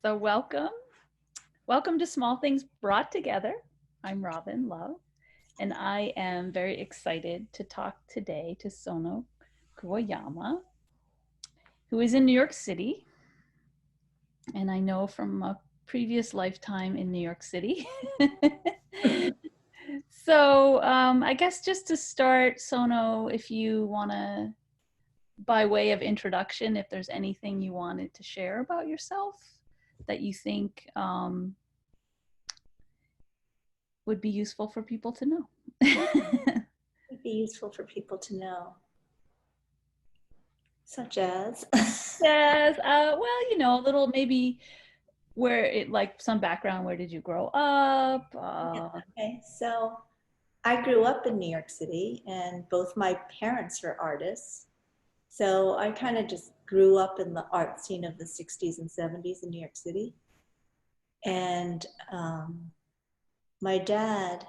So welcome to Small Things Brought Together. I'm Robin Love, and I am very excited to talk today to Sono Kuwayama, who is in New York City. And I know from a previous lifetime in New York City. So I guess just to start, Sono, if you want to, by way of introduction, if there's anything you wanted to share about yourself that you think would be useful for people to know. Would be useful for people to know, such as Yes, well, a little maybe where it like some background. Where did you grow up? Yeah, okay, so I grew up in New York City and both my parents are artists. So I kind of just grew up in the art scene of the 60s and 70s in New York City. And my dad,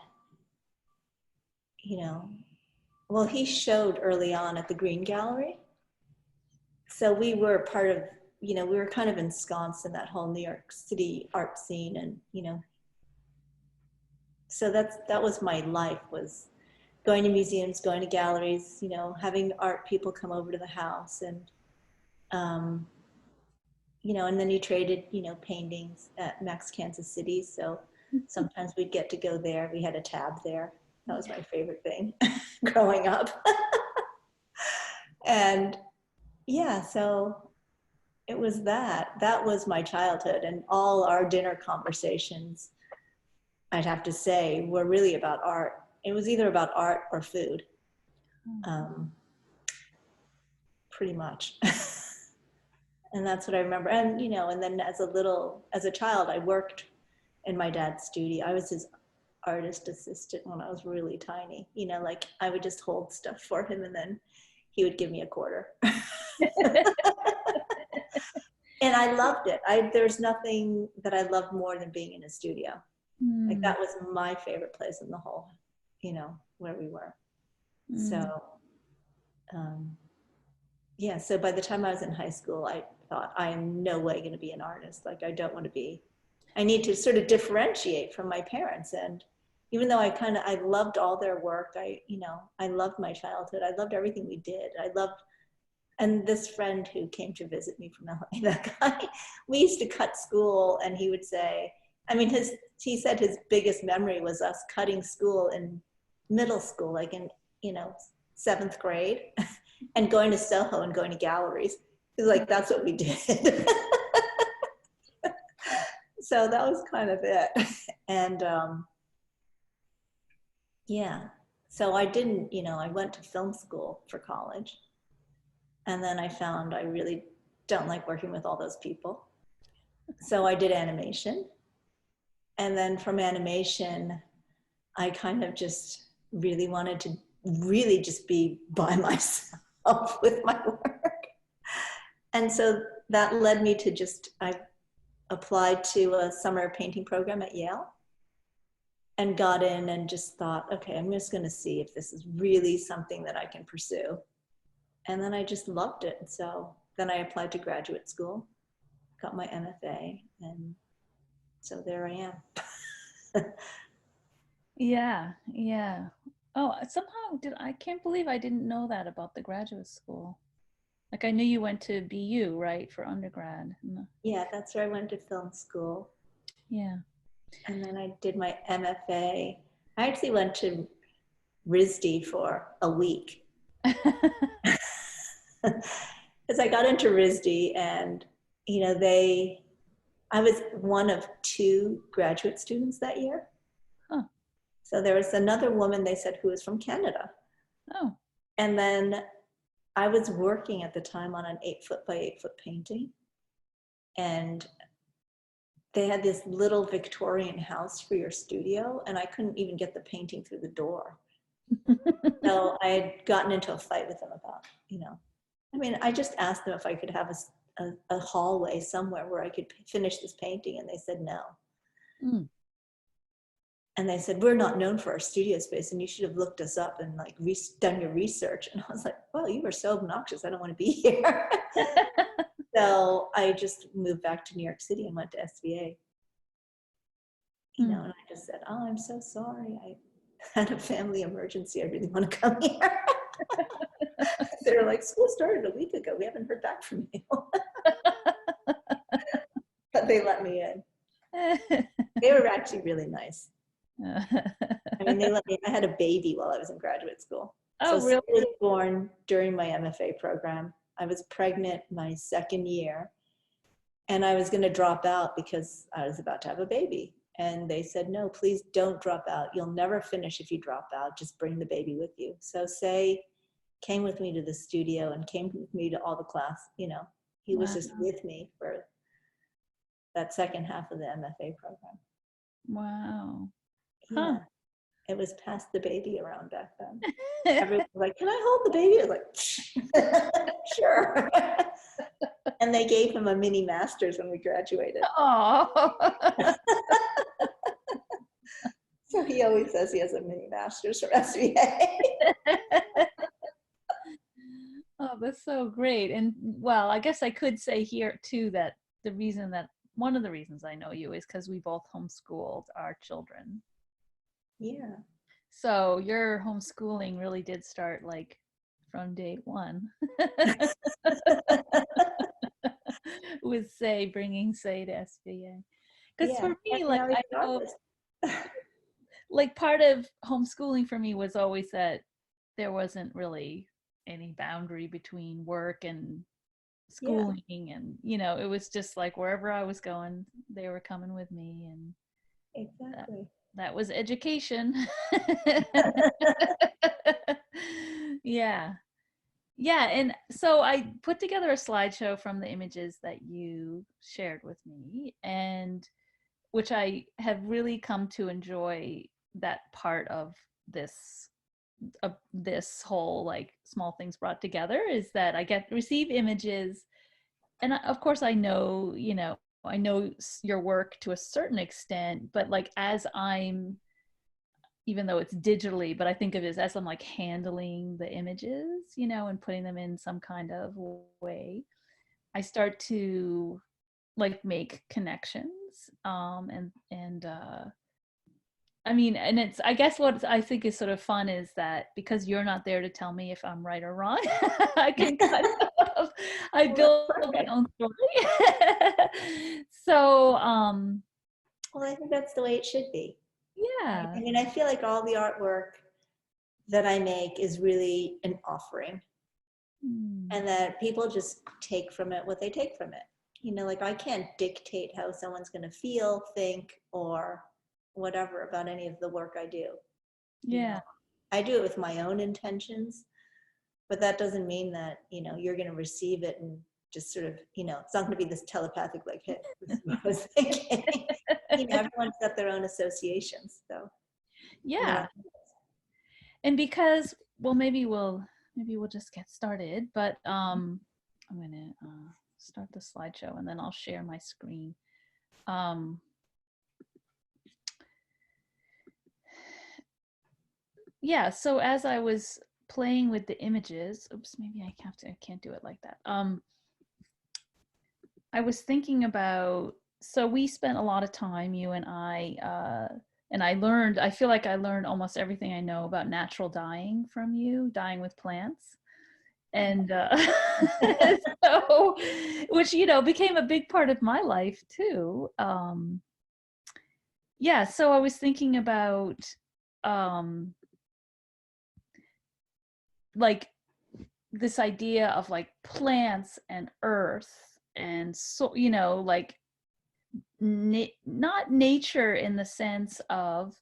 well, he showed early on at the Green Gallery. So we were part of, we were kind of ensconced in that whole New York City art scene. And, so that was my life, was going to museums, going to galleries, having art people come over to the house, and and then you traded, paintings at Max Kansas City. So sometimes we'd get to go there. We had a tab there. That was my favorite thing growing up. And yeah, so it was that was my childhood, and all our dinner conversations, I'd have to say, were really about art. It was either about art or food, pretty much. And that's what I remember. And, and then as a child, I worked in my dad's studio. I was his artist assistant when I was really tiny. Like I would just hold stuff for him and then he would give me a quarter. And I loved it. There's nothing that I loved more than being in a studio. Like that was my favorite place in the whole, where we were. So, yeah. So by the time I was in high school, I thought, I am no way going to be an artist. Like I don't want to be. I need to sort of differentiate from my parents. And even though I loved all their work, I loved my childhood. I loved everything we did. And this friend who came to visit me from LA, that guy, we used to cut school, and he would say, he said his biggest memory was us cutting school in middle school, like in, 7th grade, and going to Soho and going to galleries. He's like, that's what we did. So that was kind of it. And yeah, so I didn't, I went to film school for college. And then I found I really don't like working with all those people. So I did animation. And then from animation, I kind of just really wanted to really just be by myself with my work. And so that led me to I applied to a summer painting program at Yale and got in and just thought, okay, I'm just going to see if this is really something that I can pursue. And then I just loved it. So then I applied to graduate school, got my MFA, and so there I am. Yeah. Oh, somehow I can't believe I didn't know that about the graduate school. Like I knew you went to BU, right, for undergrad. Yeah, that's where I went to film school. Yeah. And then I did my MFA. I actually went to RISD for a week. Because I got into RISD, and I was one of 2 graduate students that year. Huh. So there was another woman, they said, who was from Canada. Oh. And then I was working at the time on an 8-foot by 8-foot painting. And they had this little Victorian house for your studio, and I couldn't even get the painting through the door. So I had gotten into a fight with them about, I just asked them if I could have a hallway somewhere where I could finish this painting, and they said no. And they said, we're not known for our studio space, and you should have looked us up and like done your research. And I was like, well, you were so obnoxious, I don't want to be here. So I just moved back to New York City and went to SVA, and I just said, oh, I'm so sorry. I had a family emergency. I really want to come here. They were like, school started a week ago. We haven't heard back from you. But they let me in. They were actually really nice. I mean, they let me, I had a baby while I was in graduate school. Oh, so really? I was born during my MFA program. I was pregnant my second year, and I was going to drop out because I was about to have a baby. And they said, no, please don't drop out. You'll never finish if you drop out. Just bring the baby with you. So Say came with me to the studio and came with me to all the class. He was just with me for that second half of the MFA program. Wow. Yeah. It was pass the baby around back then. Everyone was like, can I hold the baby? I was like, sure. And they gave him a mini master's when we graduated. Oh. So he always says he has a mini master's from SVA. Oh, that's so great. And well, I guess I could say here too that one of the reasons I know you is because we both homeschooled our children. Yeah. So your homeschooling really did start like from day one. With bringing Say to SVA. Because for me, like I know, like part of homeschooling for me was always that there wasn't really any boundary between work and schooling, and it was just like wherever I was going, they were coming with me, and exactly that was education. Yeah, and so I put together a slideshow from the images that you shared with me, and which I have really come to enjoy that part of this whole like small things brought together, is that I receive images, and of course I know your work to a certain extent, but like even though it's digitally, but I think of it as I'm like handling the images, and putting them in some kind of way, I start to like make connections. And I mean, and I guess what I think is sort of fun is that because you're not there to tell me if I'm right or wrong, I can kind of, I build my own story. So, well, I think that's the way it should be. Yeah. I mean, I feel like all the artwork that I make is really an offering, and that people just take from it what they take from it. Like I can't dictate how someone's going to feel, think, or whatever about any of the work I do. Yeah. I do it with my own intentions, but that doesn't mean that, you're going to receive it and just sort of, it's not going to be this telepathic, like, hey, this is what I was thinking. Everyone's got their own associations. So yeah. And because, well, maybe we'll just get started, but I'm going to start the slideshow and then I'll share my screen. Yeah, so as I was playing with the images, oops, maybe I can't do it like that. I was thinking about, so we spent a lot of time, you and I feel like I learned almost everything I know about natural dyeing from you, dyeing with plants. And so, which, became a big part of my life too. Yeah, so I was thinking about, like this idea of like plants and earth, and so like not nature in the sense of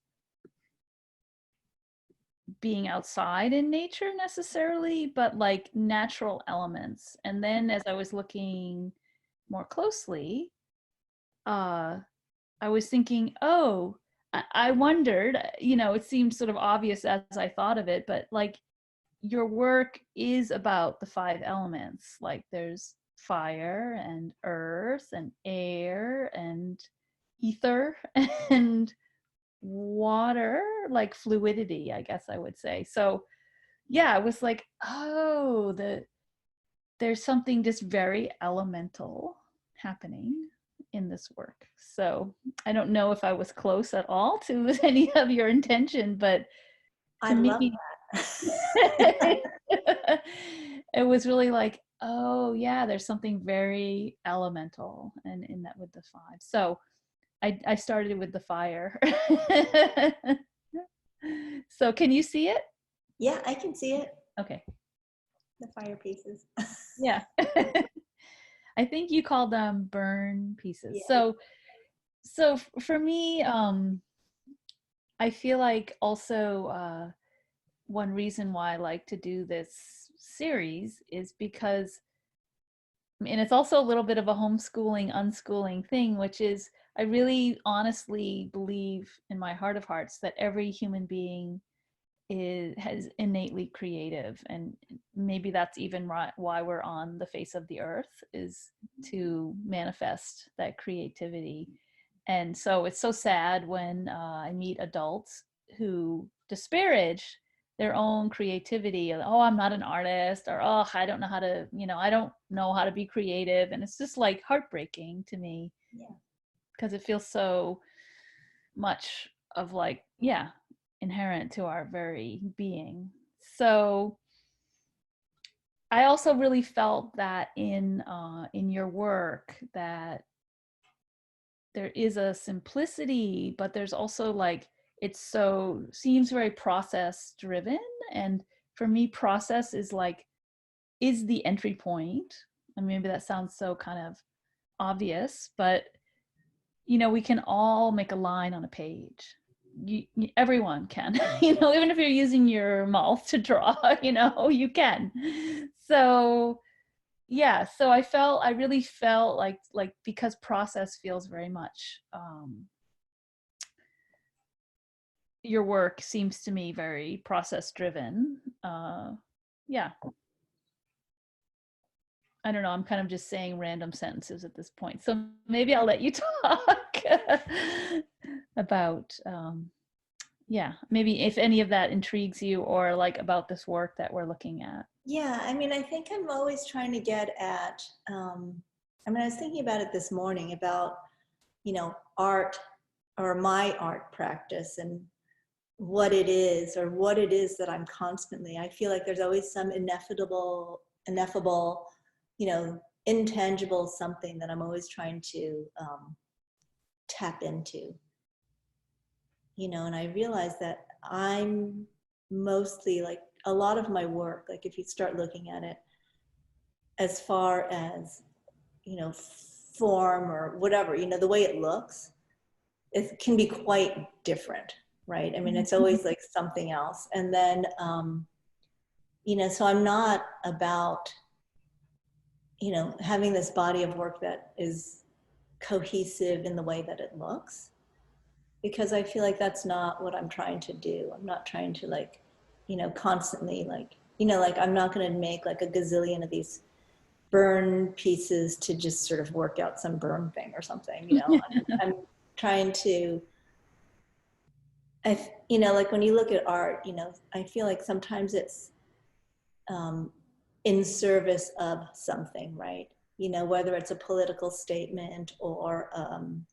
being outside in nature necessarily, but like natural elements. And then as I was looking more closely, I was thinking, oh, I wondered, it seemed sort of obvious as I thought of it, but like your work is about the 5 elements. Like there's fire and earth and air and ether and water, like fluidity, I guess I would say. So yeah, it was like, oh, there's something just very elemental happening in this work. So I don't know if I was close at all to any of your intention, but I to love me, that. it was really like, oh yeah, there's something very elemental and in that with the five. So I started with the fire. So can you see it? Yeah, I can see it. Okay. The fire pieces. Yeah. I think you call them burn pieces. Yeah. So for me, I feel like also one reason why I like to do this series is because, and it's also a little bit of a homeschooling, unschooling thing, which is I really honestly believe in my heart of hearts that every human being has innately creative, and maybe that's even why we're on the face of the earth, is to manifest that creativity. And so it's so sad when I meet adults who disparage their own creativity. Oh, I'm not an artist, or oh, I don't know how to, I don't know how to be creative. And it's just like heartbreaking to me, Yeah. because it feels so much of like, yeah, inherent to our very being. So I also really felt that in your work that there is a simplicity, but there's also like, it's so seems very process driven. And for me, process is like, is the entry point. And maybe that sounds so kind of obvious, but we can all make a line on a page. Everyone can, even if you're using your mouth to draw, you can. So yeah, so I really felt like because process feels very much, your work seems to me very process driven. Yeah, I don't know, I'm kind of just saying random sentences at this point, so maybe I'll let you talk about, yeah, maybe if any of that intrigues you, or like about this work that we're looking at. Yeah, I mean, I think I'm always trying to get at, I was thinking about it this morning about, art, or my art practice, and what it is, or what it is that I'm constantly, I feel like there's always some ineffable, intangible something that I'm always trying to tap into, and I realize that I'm mostly like a lot of my work, like if you start looking at it as far as, form or whatever, the way it looks, it can be quite different, right? I mean, it's always like something else. And then, so I'm not about, having this body of work that is cohesive in the way that it looks, because I feel like that's not what I'm trying to do. I'm not trying to like, constantly like, like I'm not going to make like a gazillion of these burn pieces to just sort of work out some burn thing or something. I'm trying to, like when you look at art, I feel like sometimes it's in service of something, right? Whether it's a political statement or um,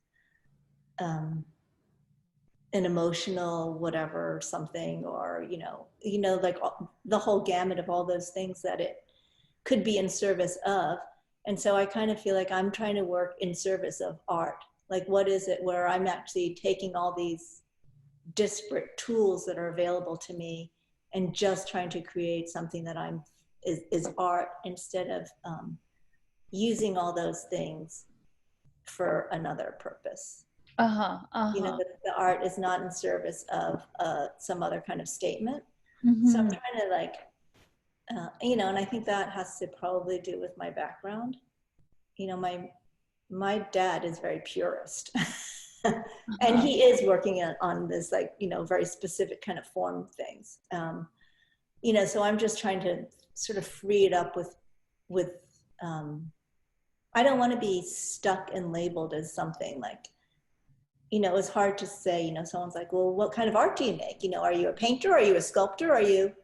an emotional whatever something, or like the whole gamut of all those things that it could be in service of. And so I kind of feel like I'm trying to work in service of art. Like, what is it where I'm actually taking all these disparate tools that are available to me and just trying to create something that is art, instead of using all those things for another purpose. The art is not in service of some other kind of statement. So I'm trying to like, and I think that has to probably do with my background. My dad is very purist. And he is working on this, like, very specific kind of form things. So I'm just trying to sort of free it up with I don't want to be stuck and labeled as something like, it's hard to say, someone's like, well, what kind of art do you make? Are you a painter? Are you a sculptor? Are you,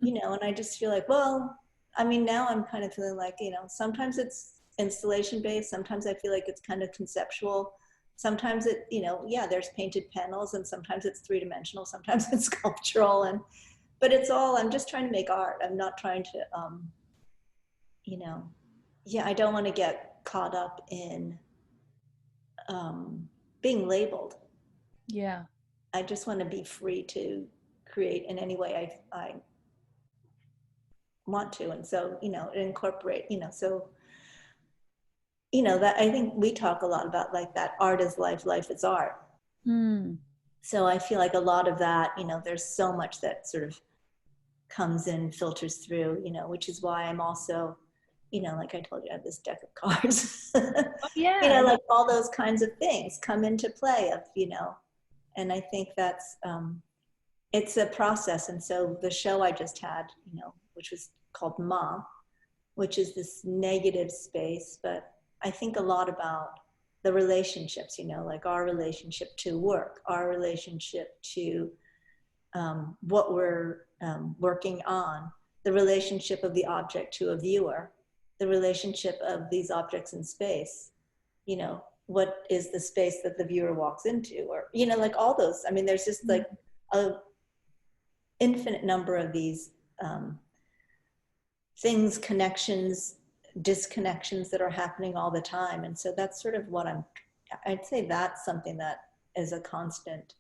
and I just feel like, well, I mean, now I'm kind of feeling like, sometimes it's installation based, sometimes I feel like it's kind of conceptual. Sometimes it, yeah, there's painted panels, and sometimes it's three-dimensional, sometimes it's sculptural, but it's all, I'm just trying to make art. I'm not trying to, you know, yeah, I don't want to get caught up in being labeled. Yeah. I just want to be free to create in any way I want to. And so, incorporate, so, that I think we talk a lot about like that art is life, life is art. Mm. So I feel like a lot of that, there's so much that sort of comes in, filters through, which is why I'm also, like I told you, I have this deck of cards. Oh, yeah. Like all those kinds of things come into play of, and I think that's, it's a process. And so the show I just had, which was called Ma, which is this negative space, but I think a lot about the relationships, like our relationship to work, our relationship to what we're working on, the relationship of the object to a viewer, the relationship of these objects in space, what is the space that the viewer walks into, or, like all those, I mean, there's just like a infinite number of these things, connections, disconnections that are happening all the time. And so that's sort of what I'd say that's something that is a constant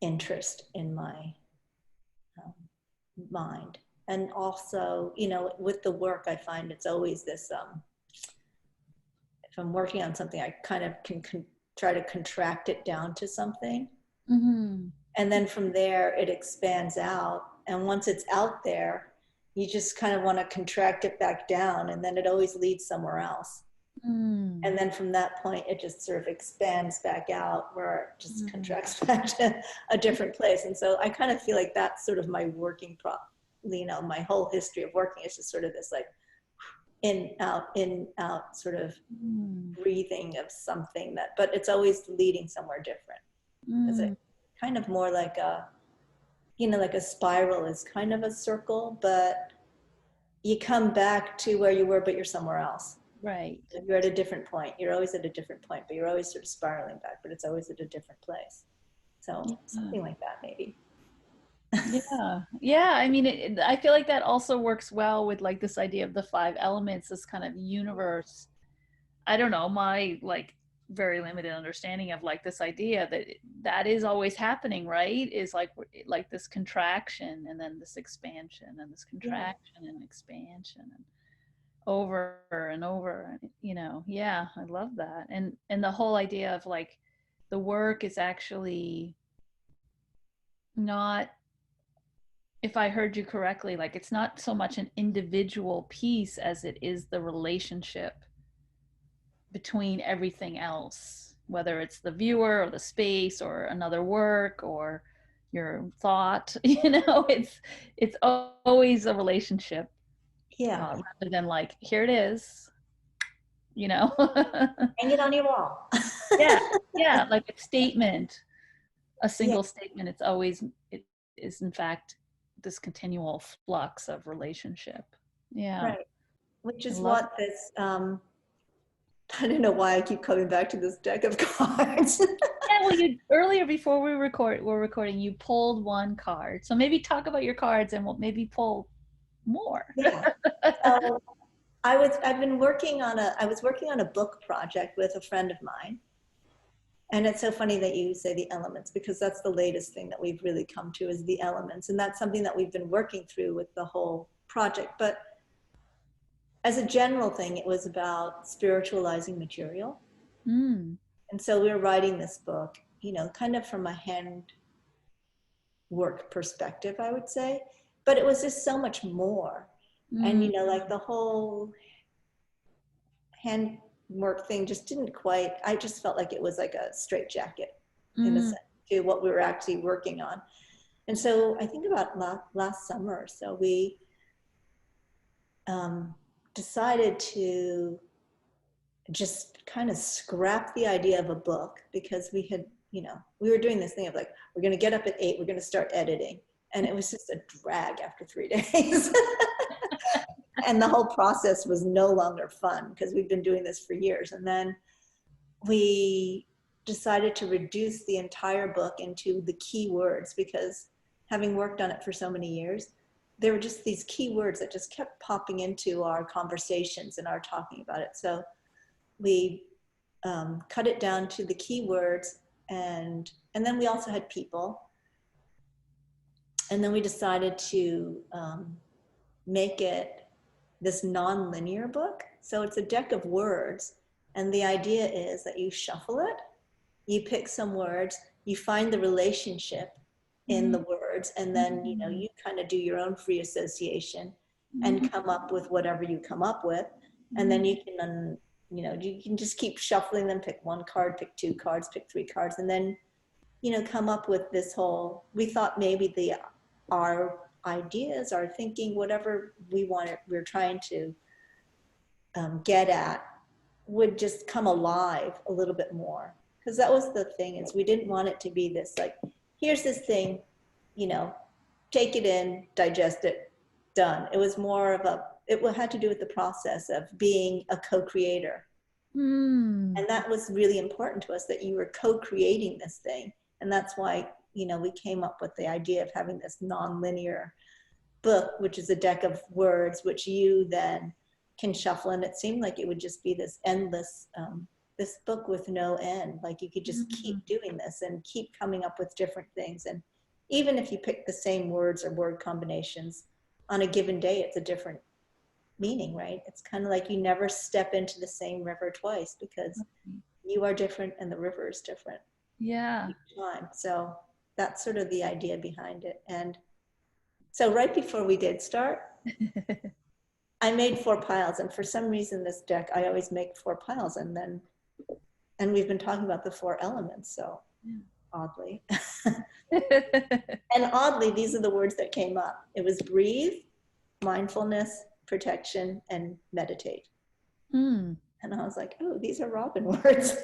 interest in my mind. And also, with the work, I find it's always this, if I'm working on something, I kind of can try to contract it down to something. Mm-hmm. And then from there, it expands out. And once it's out there, you just kind of want to contract it back down, and then it always leads somewhere else. Mm. And then from that point, it just sort of expands back out, where it just contracts back to a different place. And so I kind of feel like that's sort of my working my whole history of working is just sort of this like in, out sort of breathing of something but it's always leading somewhere different. It's a kind of more like like a spiral is kind of a circle, but you come back to where you were, but you're somewhere else. Right. You're at a different point. You're always at a different point, but you're always sort of spiraling back, but it's always at a different place. So something like that, maybe. Yeah. I mean, I feel like that also works well with like this idea of the five elements, this kind of universe. I don't know, my like very limited understanding of like this idea that is always happening, right? Is like this contraction and then this expansion and this contraction and expansion and over and over, yeah, I love that. And the whole idea of like the work is actually not, if I heard you correctly, like it's not so much an individual piece as it is the relationship between everything else, whether it's the viewer or the space or another work or your thought. It's always a relationship, rather than like, here it is. Hang it on your wall. Yeah, like a statement, a single statement. It is in fact this continual flux of relationship. Yeah. Right. Which is what this, I don't know why I keep coming back to this deck of cards. Yeah, well, earlier before we're recording, you pulled one card. So maybe talk about your cards and we'll maybe pull more. Yeah. So I was working on a book project with a friend of mine. And it's so funny that you say the elements, because that's the latest thing that we've really come to is the elements. And that's something that we've been working through with the whole project. But as a general thing, it was about spiritualizing material. And so we were writing this book, kind of from a hand work perspective, I would say. But it was just so much more. And, like the whole hand work thing just didn't quite, I just felt like it was like a straitjacket in a sense to what we were actually working on. And so I think about last summer or so, we decided to just kind of scrap the idea of a book, because we had, we were doing this thing of like, we're going to get up at 8, we're going to start editing. And it was just a drag after 3 days. And the whole process was no longer fun because we've been doing this for years. And then we decided to reduce the entire book into the key words, because having worked on it for so many years, there were just these key words that just kept popping into our conversations and our talking about it. So we cut it down to the key words, and then we also had people. And then we decided to make it this non-linear book. So it's a deck of words, and the idea is that you shuffle it, you pick some words, you find the relationship in the words, and then you kind of do your own free association and come up with whatever you come up with. And then you can you can just keep shuffling them, pick one card, pick two cards, pick three cards, and then come up with this whole, we thought maybe our ideas, our thinking, whatever we're trying to get at, would just come alive a little bit more. Because that was the thing, is we didn't want it to be this like, here's this thing, take it in, digest it, done. It was more of it had to do with the process of being a co-creator. And that was really important to us, that you were co-creating this thing. And that's why, we came up with the idea of having this non-linear book, which is a deck of words, which you then can shuffle. And it seemed like it would just be this endless, this book with no end. Like you could just keep doing this and keep coming up with different things. And even if you pick the same words or word combinations on a given day, it's a different meaning, right? It's kind of like you never step into the same river twice, because you are different and the river is different. Yeah. Each time. So that's sort of the idea behind it. And so right before we did start, I made 4 piles. And for some reason, this deck, I always make 4 piles. And we've been talking about the 4 elements. So oddly. And oddly, these are the words that came up. It was breathe, mindfulness, protection, and meditate. And I was like, oh, these are Robin words.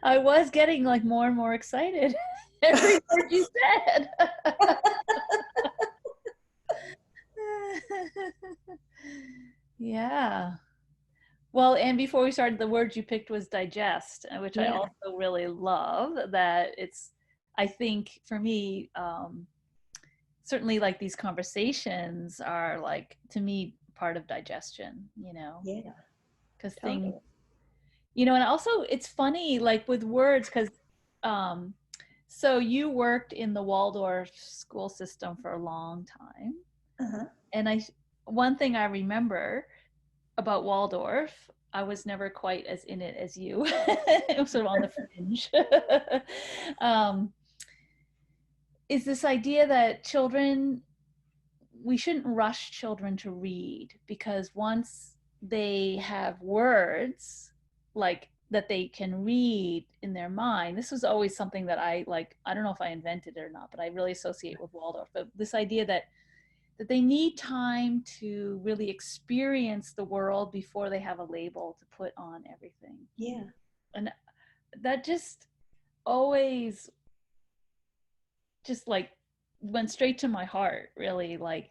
I was getting like more and more excited every word you said. Yeah. Well, and before we started, the word you picked was digest, which I also really love. That I think for me, certainly like these conversations are like, to me, part of digestion, Yeah. Because things, and also it's funny, like with words, because so you worked in the Waldorf school system for a long time. And one thing I remember about Waldorf, I was never quite as in it as you. It was sort of on the fringe. Is this idea that we shouldn't rush children to read, because once they have words like that they can read in their mind, this was always something that I don't know if I invented it or not, but I really associate with Waldorf. But this idea that they need time to really experience the world before they have a label to put on everything. Yeah. And that just always just like went straight to my heart, really. Like,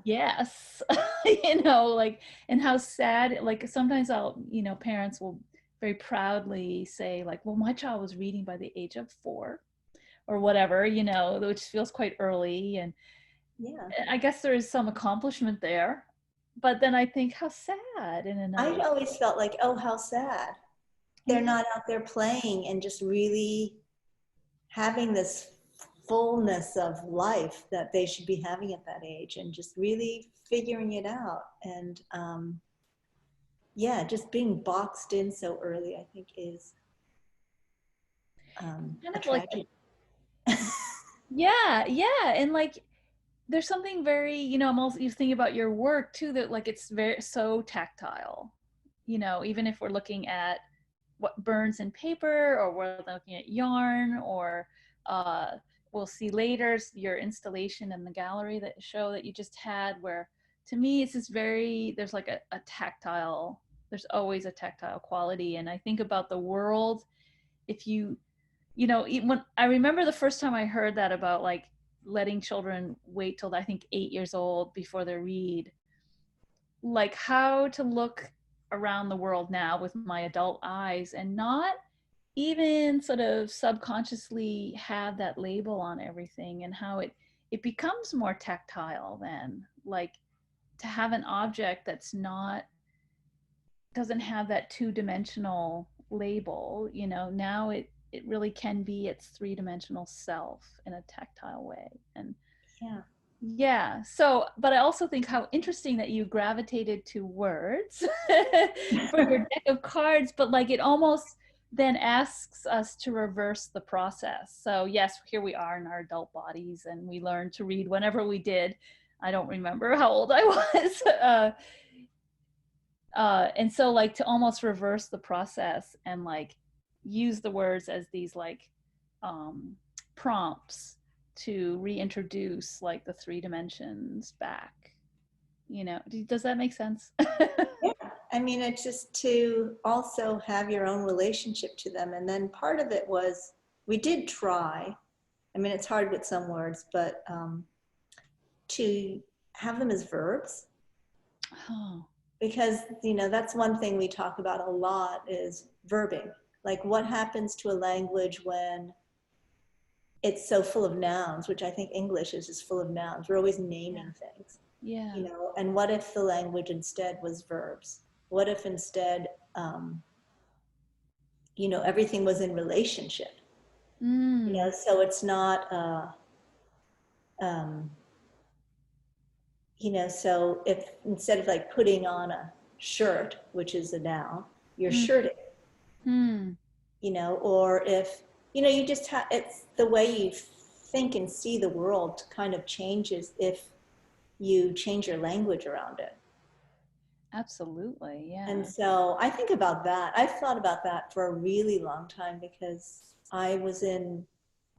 yes. Like, and how sad, like sometimes parents will very proudly say like, well, my child was reading by the age of 4 or whatever, which feels quite early. And I guess there is some accomplishment there, but then I think how sad in another. I always felt like, oh, how sad. They're not out there playing and just really having this fullness of life that they should be having at that age, and just really figuring it out. And just being boxed in so early, I think is a tragedy. Yeah. And like, there's something very, I'm also thinking about your work too, that like it's so tactile, even if we're looking at what burns in paper, or we're looking at yarn, or we'll see later your installation in the gallery that you just had, where to me it's just there's like a tactile, there's always a tactile quality. And I think about the world, if you you know, when I remember the first time I heard that about like letting children wait till I think 8 years old before they read, like how to look around the world now with my adult eyes and not even sort of subconsciously have that label on everything, and how it becomes more tactile then, like to have an object that's not, doesn't have that two-dimensional label, you know, now it really can be its three-dimensional self in a tactile way. And Yeah. yeah, so but I also think how interesting that you gravitated to words for your deck of cards, but like it almost then asks us to reverse the process. So yes, here we are in our adult bodies and we learned to read whenever we did. I don't remember how old I was. And so like to almost reverse the process and like use the words as these like um, prompts to reintroduce like the three dimensions back, you know, does that make sense? Yeah. I mean, it's just to also have your own relationship to them. And then part of it was we did try. I mean, it's hard with some words, but to have them as verbs. Oh, Because, you know, that's one thing we talk about a lot is verbing. Like what happens to a language when it's so full of nouns, which I think English is just full of nouns. We're always yeah, naming things, yeah. you know, and what if the language instead was verbs? What if instead, um, you know, everything was in relationship, you know, Mm, so it's not, um, you know, so if instead of like putting on a shirt, which is a noun, you're mm, shirting, mm. you know, or if, you know, you just have, it's the way you think and see the world kind of changes if you change your language around it. Absolutely, And yeah. so I think about that. I've thought about that for a really long time because I was in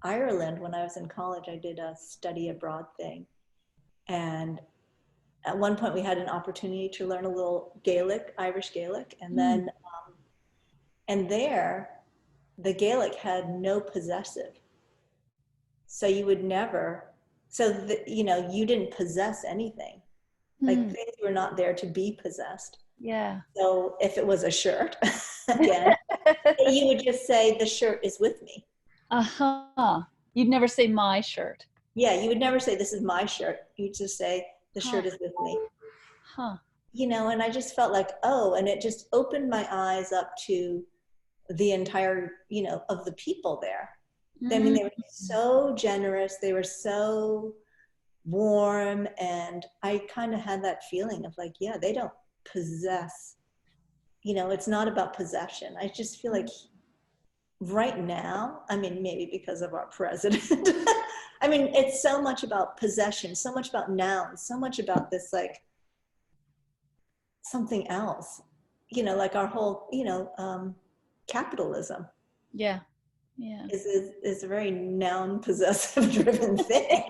Ireland when I was in college. I did a study abroad thing. And at one point, we had an opportunity to learn a little Gaelic, Irish Gaelic. And Mm, then, and there, the Gaelic had no possessive. So you would never, so, you know, you didn't possess anything. Like mm. things were not there to be possessed. Yeah. So if it was a shirt, again, you would just say, the shirt is with me. Uh-huh. You'd never say my shirt. Yeah, you would never say, this is my shirt. You'd just say, the Huh. shirt is with me. Huh. You know, and I just felt like, oh, and it just opened my eyes up to the entire, you know, of the people there. I mean, Mm. they were so generous. They were so warm. And I kind of had that feeling of like, yeah, they don't possess, you know, it's not about possession. I just feel like right now, I mean, maybe because of our president, I mean, it's so much about possession, so much about nouns, so much about this like something else, you know, like our whole, you know, capitalism Yeah. Yeah. is a very noun possessive driven thing,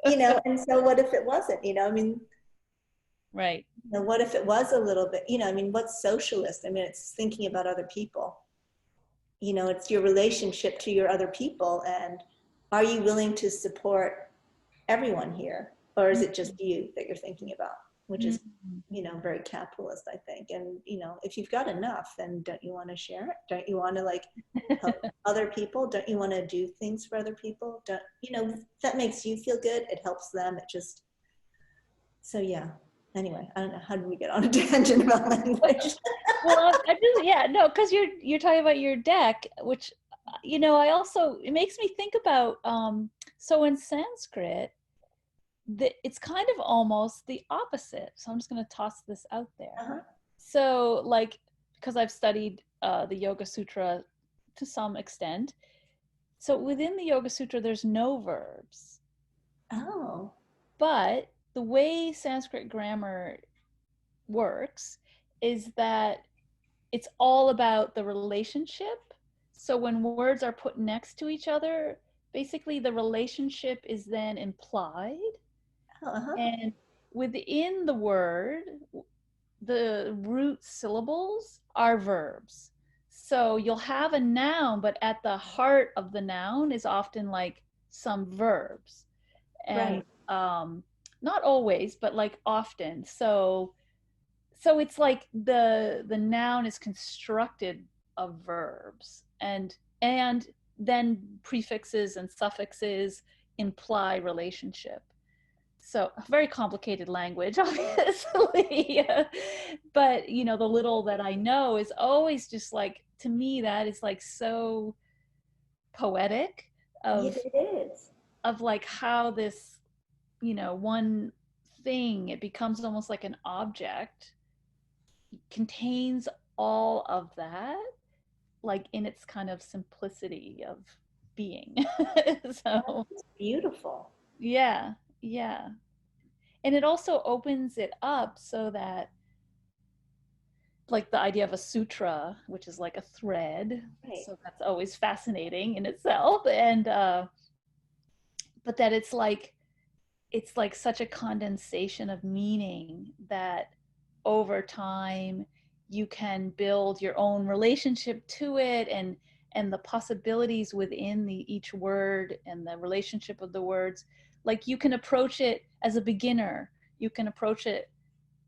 you know, and so what if it wasn't, you know, I mean, Right. you know, what if it was a little bit, you know, I mean, what's socialist? I mean, it's thinking about other people, you know, it's your relationship to your other people. And are you willing to support everyone here? Or is it just you that you're thinking about, which is, Mm. you know, very capitalist, I think. And, you know, if you've got enough, then don't you want to share it? Don't you want to like help other people? Don't you want to do things for other people? Don't, you know, that makes you feel good. It helps them. It just, so yeah. Anyway, I don't know. How did we get on a tangent about language? Well, I just, yeah, no, because you're talking about your deck, which you know, I also, it makes me think about so in Sanskrit, it's kind of almost the opposite. So I'm just going to toss this out there. Uh-huh. So like, because I've studied the Yoga Sutra to some extent, so within the Yoga Sutra, there's no verbs, Oh, but the way Sanskrit grammar works is that it's all about the relationship. So when words are put next to each other, basically the relationship is then implied. uh-huh. And within the word, the root syllables are verbs. So you'll have a noun, but at the heart of the noun is often like some verbs. And Right. not always, but like often. So it's like the noun is constructed of verbs, and then prefixes and suffixes imply relationship. So very complicated language, obviously. But you know, the little that I know is always just like, to me, that is like so poetic Yeah, of it is. like how this, you know, one thing, it becomes almost like an object, contains all of that, like in its kind of simplicity of being. So It's beautiful. yeah, yeah. And it also opens it up so that, like, the idea of a sutra, which is like a thread, Right. so that's always fascinating in itself. And but that it's like such a condensation of meaning that over time you can build your own relationship to it, and the possibilities within each word and the relationship of the words. Like, you can approach it as a beginner, you can approach it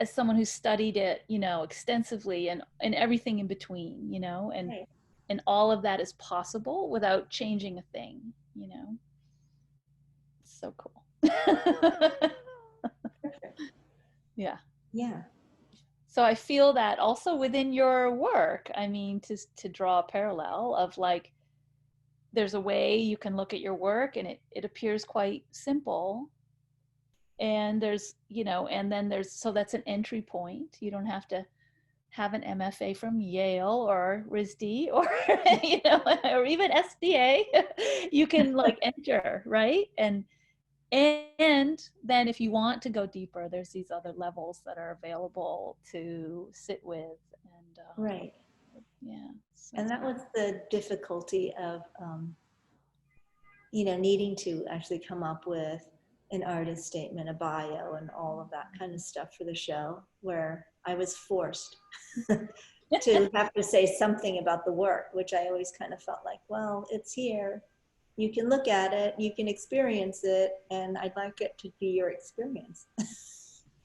as someone who's studied it, you know, extensively, and everything in between, you know, Right. and all of that is possible without changing a thing, you know. It's so cool. Perfect. Yeah. Yeah. So I feel that also within your work. I mean, to draw a parallel of like, there's a way you can look at your work and it appears quite simple. And there's, you know, and then there's, so that's an entry point. You don't have to have an MFA from Yale or RISD or, you know, or even SBA. You can like enter, right? And then if you want to go deeper, there's these other levels that are available to sit with. And Right. yeah, so And that was the difficulty of, needing to actually come up with an artist statement, a bio, and all of that kind of stuff for the show, where I was forced to have to say something about the work, which I always kind of felt like, well, it's here. You can look at it, you can experience it, and I'd like it to be your experience.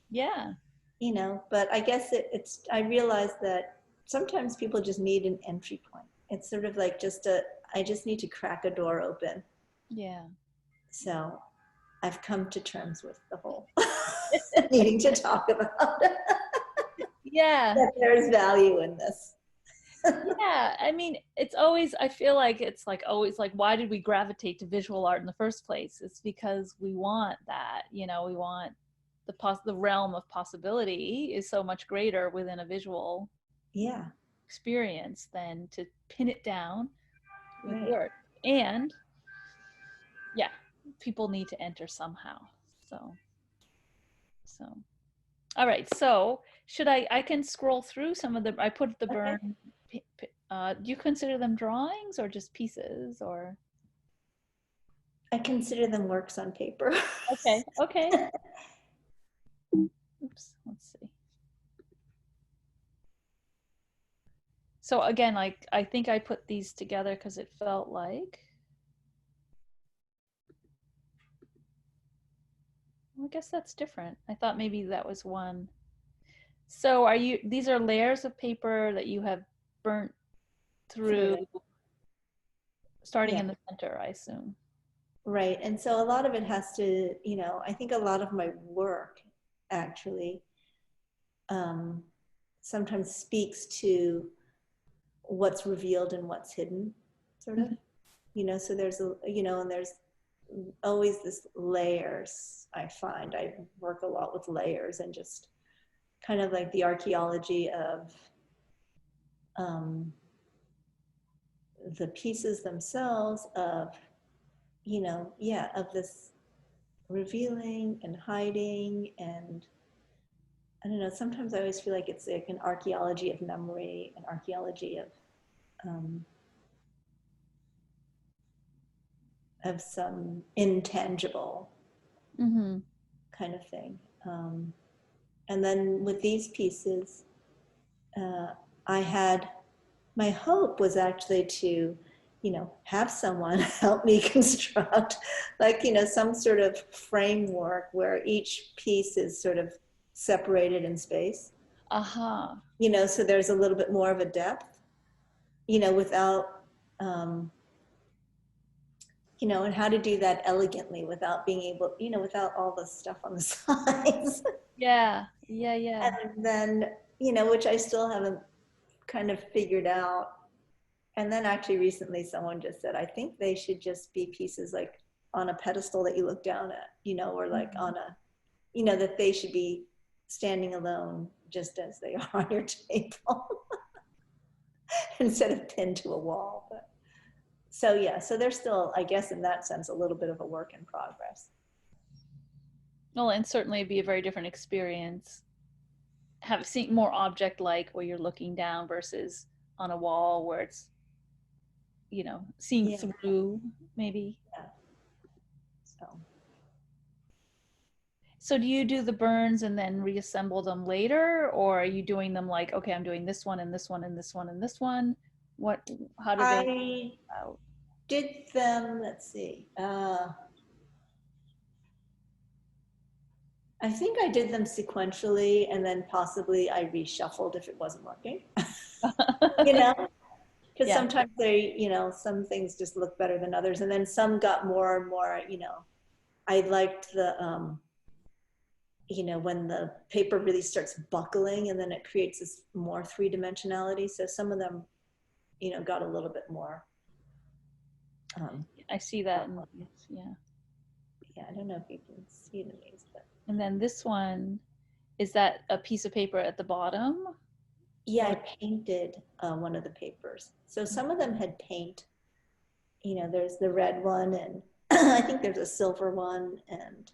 yeah, But I guess I realized that sometimes people just need an entry point. It's sort of like I just need to crack a door open. yeah, So I've come to terms with the whole needing to talk about yeah, that there's value in this. yeah. I mean, it's always, I feel like it's like always like, why did we gravitate to visual art in the first place? It's because we want that, you know, we want the realm of possibility is so much greater within a visual Yeah, experience than to pin it down with right. words. And yeah, people need to enter somehow. So so all right, so should I can scroll through some of the, I put the Okay. burn, do you consider them drawings or just pieces, or I consider them works on paper. okay, okay. Oops, let's see. So again, like, I think I put these together because it felt like, well, I guess that's different. I thought maybe that was one. So are you, these are layers of paper that you have burnt through, Through. starting Yeah, in the center, I assume. right. And so a lot of it has to, I think a lot of my work actually um, sometimes speaks to what's revealed and what's hidden, sort of. Mhm. So and there's always this layers. I find I work a lot with layers and just kind of like the archaeology of um, the pieces themselves of, yeah, of this revealing and hiding. And I don't know, sometimes I always feel like it's like an archaeology of memory, an archaeology um, of some intangible Mhm. kind of thing. And then with these pieces, uh, I had my hope was actually to, have someone help me construct like, some sort of framework where each piece is sort of separated in space, Uh-huh. so there's a little bit more of a depth, without, um, and how to do that elegantly without being able, without all the stuff on the sides. Yeah. Yeah, yeah. And then, which I still haven't kind of figured out. And then actually recently someone just said, I think they should just be pieces like on a pedestal that you look down at, or like Mhm. on a, that they should be standing alone just as they are on your table instead of pinned to a wall. But so yeah, so they're still, I guess in that sense, a little bit of a work in progress. Well, and certainly it'd be a very different experience have seen more object like where you're looking down versus on a wall where it's, seeing Yeah, through maybe. yeah. So So do you do the burns and then reassemble them later, or are you doing them like, okay, I'm doing this one and this one and this one and this one? What, how do they I out? did them, let's see. I think I did them sequentially and then possibly I reshuffled if it wasn't working. you know, because Yeah. sometimes they, some things just look better than others. And then some got more and more, I liked the, when the paper really starts buckling and then it creates this more three-dimensionality. So some of them, got a little bit more. I see that in these, yeah. Yeah, I don't know if you can see it in these, but. And then this one, is that a piece of paper at the bottom? Yeah, I Or painted one of the papers. So some of them had paint. There's the red one, and I think there's a silver one, and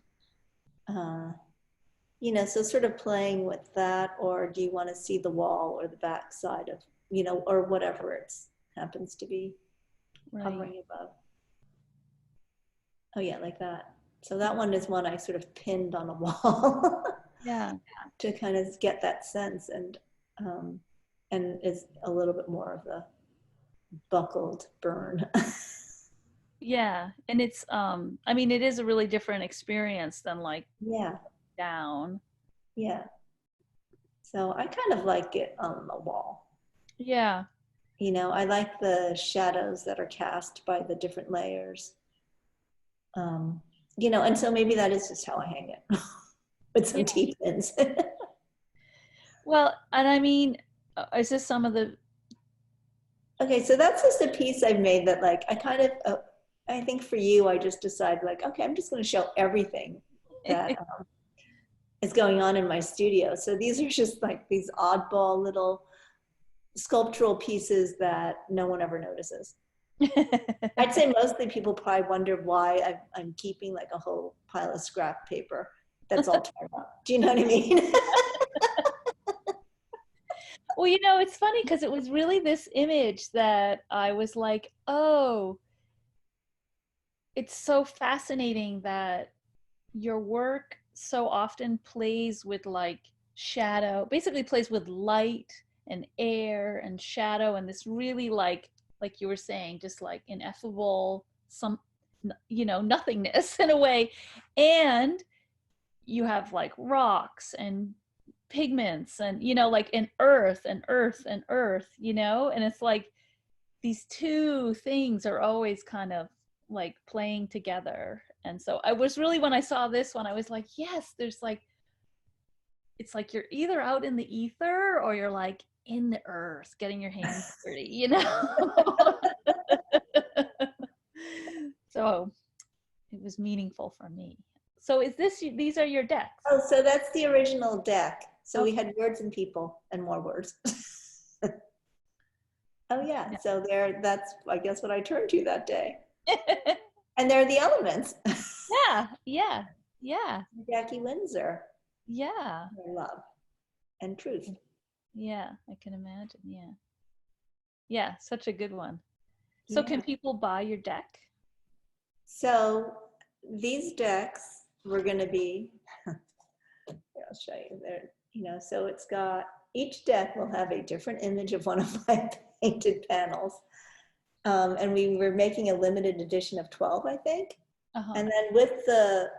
so sort of playing with that. Or do you want to see the wall or the back side of, or whatever it happens to be right. hovering above? Oh yeah, like that. So that one is one I sort of pinned on a wall Yeah. to kind of get that sense, and is a little bit more of the buckled burn. Yeah. And it's I mean it is a really different experience than like Yeah, down. yeah. So I kind of like it on the wall. Yeah. I like the shadows that are cast by the different layers. Um, and so maybe that is just how I hang it with Yeah. some T-pins. Well, and I mean, is this some of the Okay, so that's just a piece I've made that like I kind of, I think for you, I just decided like, okay, I'm just going to show everything that is going on in my studio. So these are just like these oddball little sculptural pieces that no one ever notices. I'd say mostly people probably wonder why I'm keeping like a whole pile of scrap paper that's all torn up. Do you know what I mean? Well, it's funny because it was really this image that I was like, oh, it's so fascinating that your work so often plays with like shadow, basically plays with light and air and shadow and this really like you were saying, just like ineffable, some, nothingness in a way. And you have like rocks and pigments and like an earth and earth and earth, and it's like these two things are always kind of like playing together. And so I was really, when I saw this one, I was like, yes, there's like, it's like you're either out in the ether or you're like in the earth getting your hands dirty. So it was meaningful for me. So is this, these are your decks? Oh, so that's the original deck. So we Okay. had words and people and more words. Oh yeah, Yeah. so that's I guess what I turned to that day. And there are the elements. Yeah, yeah, yeah, Jackie Windsor, yeah, love and truth. yeah. I can imagine. Yeah, yeah. Such a good one. So, Yeah. can people buy your deck? So these decks were going to be, here, I'll show you there, so it's got, each deck will have a different image of one of my painted panels. And we were making a limited edition of 12, I think. Uh-huh. And then with the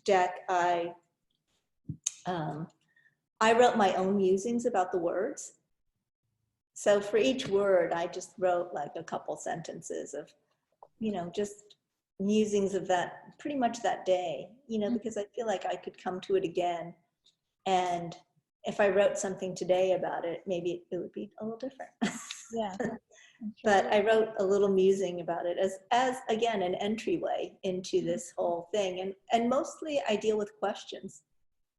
deck, I wrote my own musings about the words. So for each word, I just wrote like a couple sentences of, just musings of that, pretty much that day, because I feel like I could come to it again. And if I wrote something today about it, maybe it would be a little different. Yeah. But I wrote a little musing about it as again, an entryway into this whole thing. And mostly I deal with questions.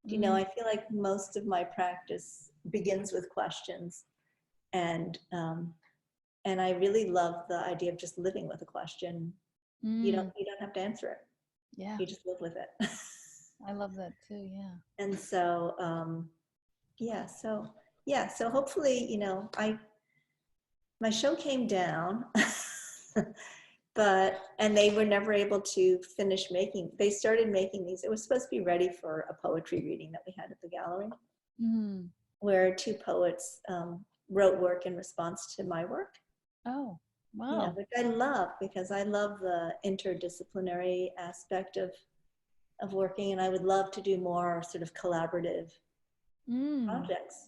I feel like most of my practice begins with questions. And I really love the idea of just living with a question. You don't have to answer it. Yeah. You just live with it. I love that too. Yeah. And so, so hopefully, my show came down, and they were never able to finish making. They started making these. It was supposed to be ready for a poetry reading that we had at the gallery, where two poets wrote work in response to my work. Oh, wow. Which I love, because I love the interdisciplinary aspect of working, and I would love to do more sort of collaborative projects.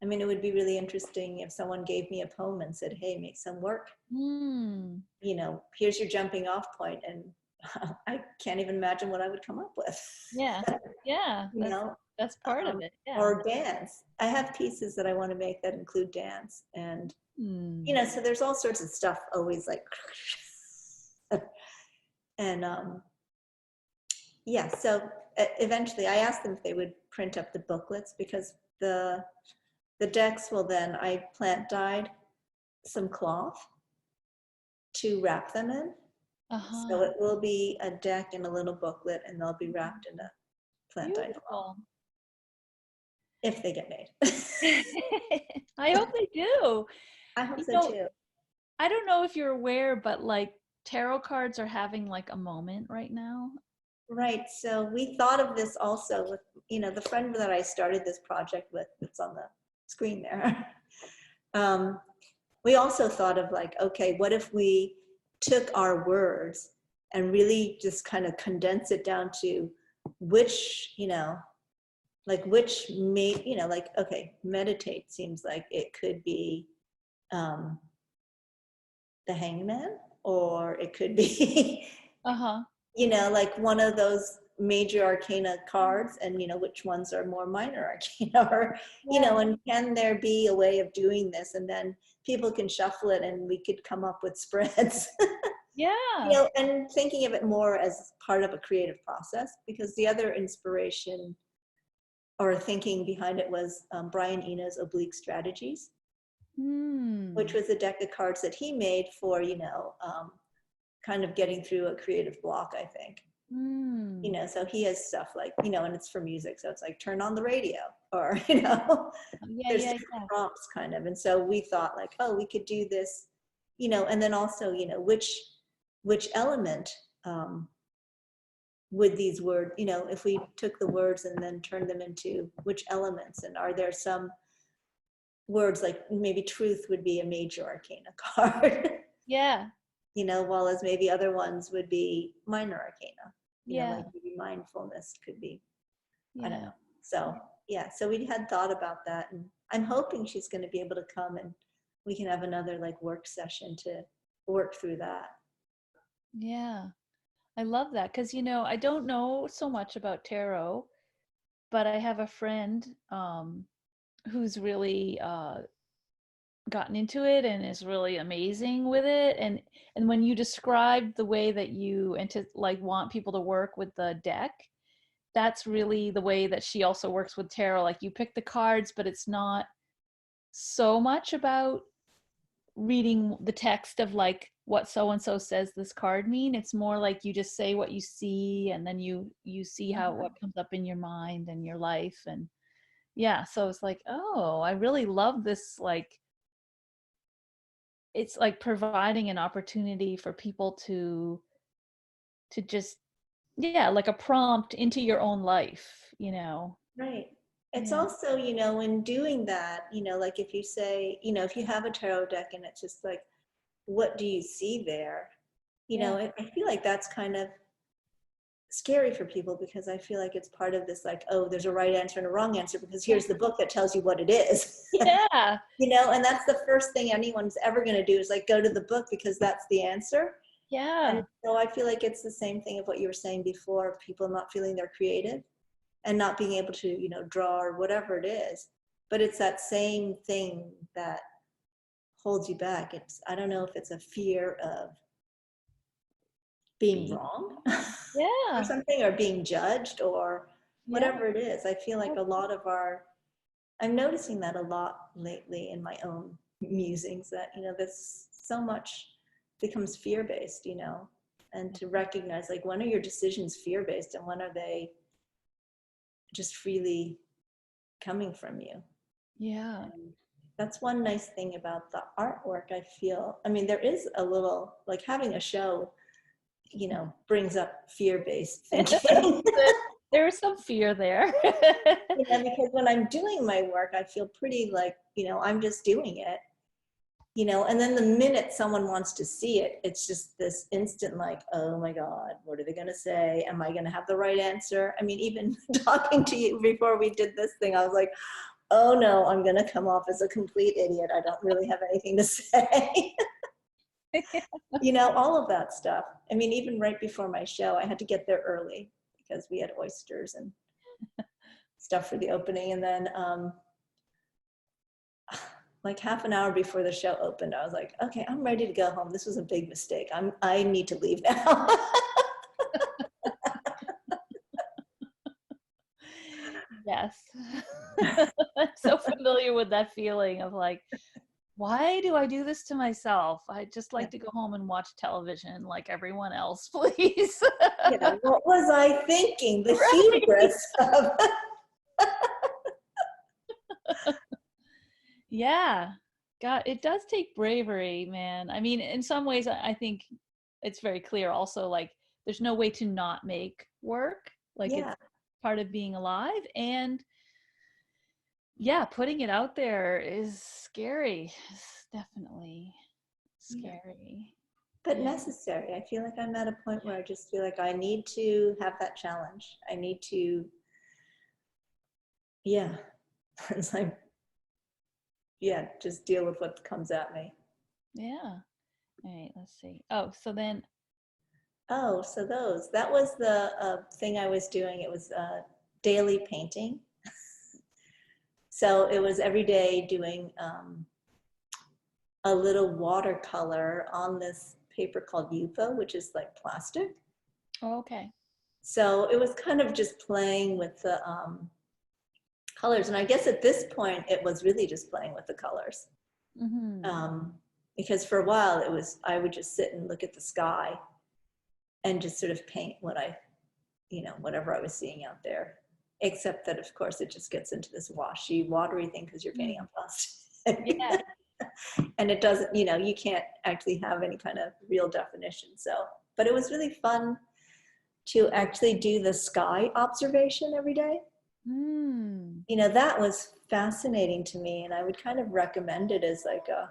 I mean, it would be really interesting if someone gave me a poem and said, hey, make some work. Here's your jumping off point, and I can't even imagine what I would come up with. Yeah. Yeah. That's part of it. Yeah. Or dance. I have pieces that I want to make that include dance, and so there's all sorts of stuff always like, and so eventually I asked them if they would print up the booklets, because the decks will then, I plant dyed some cloth to wrap them in. So it will be a deck and a little booklet, and they'll be wrapped in a plant dyed cloth. If they get made. I hope they do. I hope so too. I don't know if you're aware, but like tarot cards are having like a moment right now. Right. So we thought of this also with, the friend that I started this project with, that's on the screen there. We also thought of like, okay, what if we took our words and really just kind of condense it down to which, okay, meditate seems like it could be the Hangman, or it could be, like one of those major arcana cards, and which ones are more minor arcana, or and can there be a way of doing this, and then people can shuffle it and we could come up with spreads. And thinking of it more as part of a creative process, because the other inspiration or thinking behind it was Brian Eno's Oblique Strategies, which was a deck of cards that he made for kind of getting through a creative block, I think. So he has stuff like, and it's for music. So it's like, turn on the radio, or, there's different prompts kind of. And so we thought like, oh, we could do this, and then also, which element would these words, if we took the words and then turned them into which elements, and are there some words like maybe truth would be a major arcana card. While as maybe other ones would be minor arcana. Like maybe mindfulness could be, I don't know. So so we had thought about that, and I'm hoping she's going to be able to come and we can have another like work session to work through that. Yeah, I love that, because I don't know so much about tarot, but I have a friend who's really gotten into it and is really amazing with it, and when you describe the way that you want people to work with the deck, that's really the way that she also works with tarot. Like, you pick the cards, but it's not so much about reading the text of like what so and so says this card mean. It's more like you just say what you see, and then you see how what comes up in your mind and your life. And so it's like, oh, I really love this. Like, it's like providing an opportunity for people to just like a prompt into your own life. Right. It's Yeah. also, you know, in doing that, you know, like if you say, you know, if you have a tarot deck and it's just like, what do you see there? You Yeah. know, I feel like that's kind of scary for people because I feel like it's part of this, like, oh, there's a right answer and a wrong answer because Yeah. here's the book that tells you what it is. Yeah. You know, and that's the first thing anyone's ever going to do is like go to the book because that's the answer. And Yeah. so I feel like it's the same thing of what you were saying before, people not feeling they're creative and not being able to, you know, draw or whatever it is. But it's that same thing that holds you back. It's, I don't know if it's a fear of being Be. wrong or Yeah. something, or being judged or Yeah. whatever it is. I feel like a lot of our, I'm noticing that a lot lately in my own musings that, you know, this so much becomes fear-based, you know, and to recognize like when are your decisions fear-based and when are they just freely coming from you. Yeah. And that's one nice thing about the artwork, I feel. I mean, there is a little, like having a show, you know, brings up fear-based thinking. There is some fear there. Yeah, because when I'm doing my work, I feel pretty like, you know, I'm just doing it, you know, and then the minute someone wants to see it, it's just this instant like, oh my God, what are they going to say? Am I going to have the right answer? I mean, even talking to you before we did this thing, I was like, oh no, I'm going to come off as a complete idiot. I don't really have anything to say. You know, all of that stuff. I mean, even right before my show, I had to get there early because we had oysters and stuff for the opening. And then like half an hour before the show opened, I was like, okay, I'm ready to go home. This was a big mistake. I need to leave now. Yes. I'm so familiar with that feeling of like, why do I do this to myself? I just Yeah. like to go home and watch television like everyone else, please. Yeah, what was I thinking? The Right. hubris of Yeah. God, it does take bravery, man. I mean, in some ways, I think it's very clear also, like, there's no way to not make work. Like, yeah, it's part of being alive. And yeah, putting it out there is scary. It's definitely yeah, scary. but Yeah. necessary. I feel like I'm at a point where I just feel like I need to have that challenge. I need to, yeah, it's like, yeah, just deal with what comes at me. Yeah. All right, let's see. Oh, so then, Oh, so that was the thing I was doing. It was daily painting. So it was every day doing a little watercolor on this paper called Yupo, which is like plastic. oh, okay. So it was kind of just playing with the colors. And I guess at this point, it was really just playing with the colors. Mm-hmm. Um, because for a while, it was, I would just sit and look at the sky and just sort of paint what I, you know, whatever I was seeing out there. Except that, of course, it just gets into this washy, watery thing because you're painting Mm. on plastic. Yeah. And it doesn't, you know, you can't actually have any kind of real definition. So, but it was really fun to actually do the sky observation every day. Mm. You know, that was fascinating to me. And I would kind of recommend it as like a,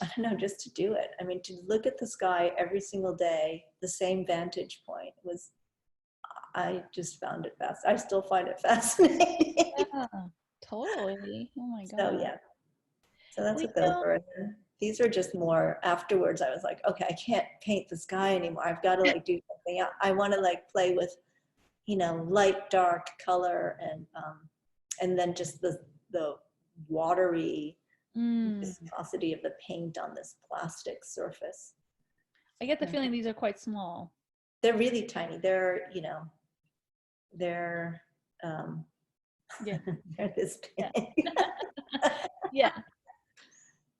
I don't know, just to do it. I mean, to look at the sky every single day, the same vantage point was, I just found it fast. I still find it fascinating. Yeah. Totally. Oh my So God. yeah, so that's Well, what those were. These are just more afterwards. I was like, okay, I can't paint the sky anymore. I've got to like do something else. I want to like play with, you know, light, dark, color, and then just the watery mm. viscosity of the paint on this plastic surface. I get the And feeling these are quite small. they're really tiny. They're, you know, they're um, Yeah. they're this Yeah. big. Yeah.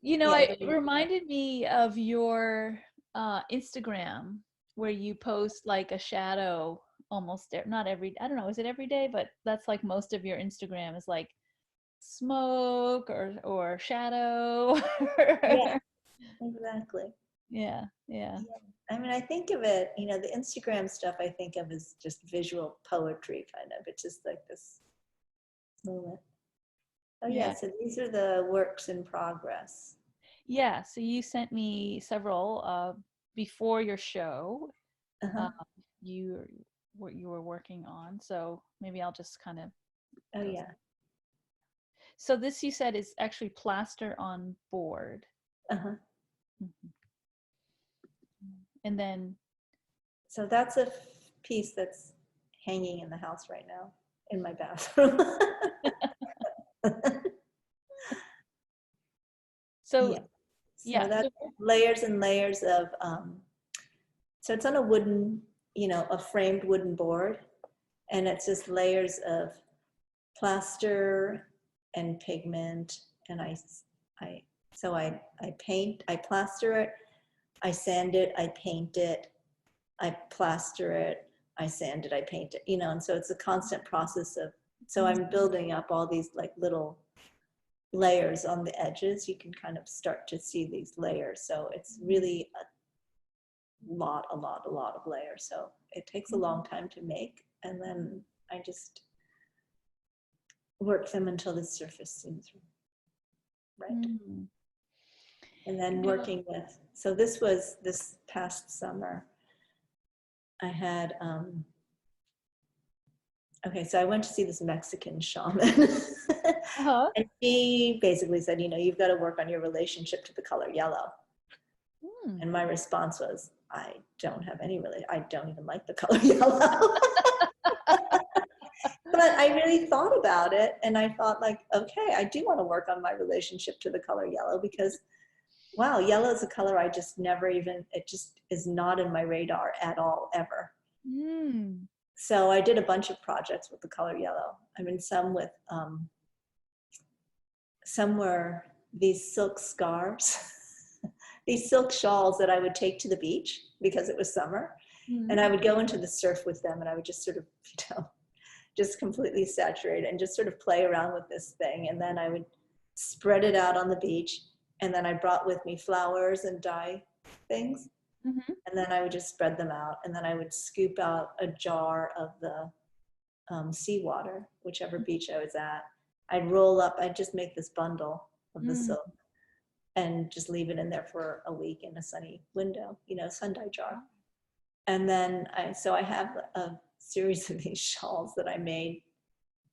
You know, Yeah, it reminded me of your Instagram where you post like a shadow almost not every, I don't know, is it every day? But that's like most of your Instagram is like smoke or shadow. yeah, exactly. Yeah, yeah. Yeah. I mean, I think of it, you know, the Instagram stuff I think of as just visual poetry kind of. It's just like this, moment. Oh yeah, Yeah. so these are the works in progress. Yeah. So you sent me several before your show. Uh-huh. Uh, you what you were working on. So maybe I'll just kind of Oh go. yeah. So this you said is actually plaster on board. Uh-huh. Mhm. And then So that's a piece that's hanging in the house right now in my bathroom. so Yeah. So yeah, that's so layers and layers of, so it's on a wooden, a framed wooden board, and it's just layers of plaster and pigment, and I, so I paint, I plaster it, I sand it, I paint it, I plaster it, I sand it, I paint it, and so it's a constant process of, so I'm building up all these like little layers on the edges. You can kind of start to see these layers. So it's really a lot of layers. So it takes a long time to make. And then I just work them until the surface seems right. mm, And then you know, working with, so this was this past summer. I had, okay, so I went to see this Mexican shaman. uh-huh. And she basically said, you've got to work on your relationship to the color yellow. Mm. And my response was, I don't have any really, I don't even like the color yellow. But I really thought about it, and I thought like, okay, I do want to work on my relationship to the color yellow, because wow, yellow is a color I just never even, it just is not in my radar at all, ever. Mm. So I did a bunch of projects with the color yellow. I mean, some were these silk scarves, these silk shawls that I would take to the beach because it was summer. Mm. And I would go into the surf with them, and I would just sort of, just completely saturate and just sort of play around with this thing. And then I would spread it out on the beach. And then I brought with me flowers and dye things. Mm-hmm. And then I would just spread them out. And then I would scoop out a jar of the seawater, whichever beach I was at. I'd roll up, I'd just make this bundle of the Mm. silk and just leave it in there for a week in a sunny window, sun dye jar. And then so I have a series of these shawls that I made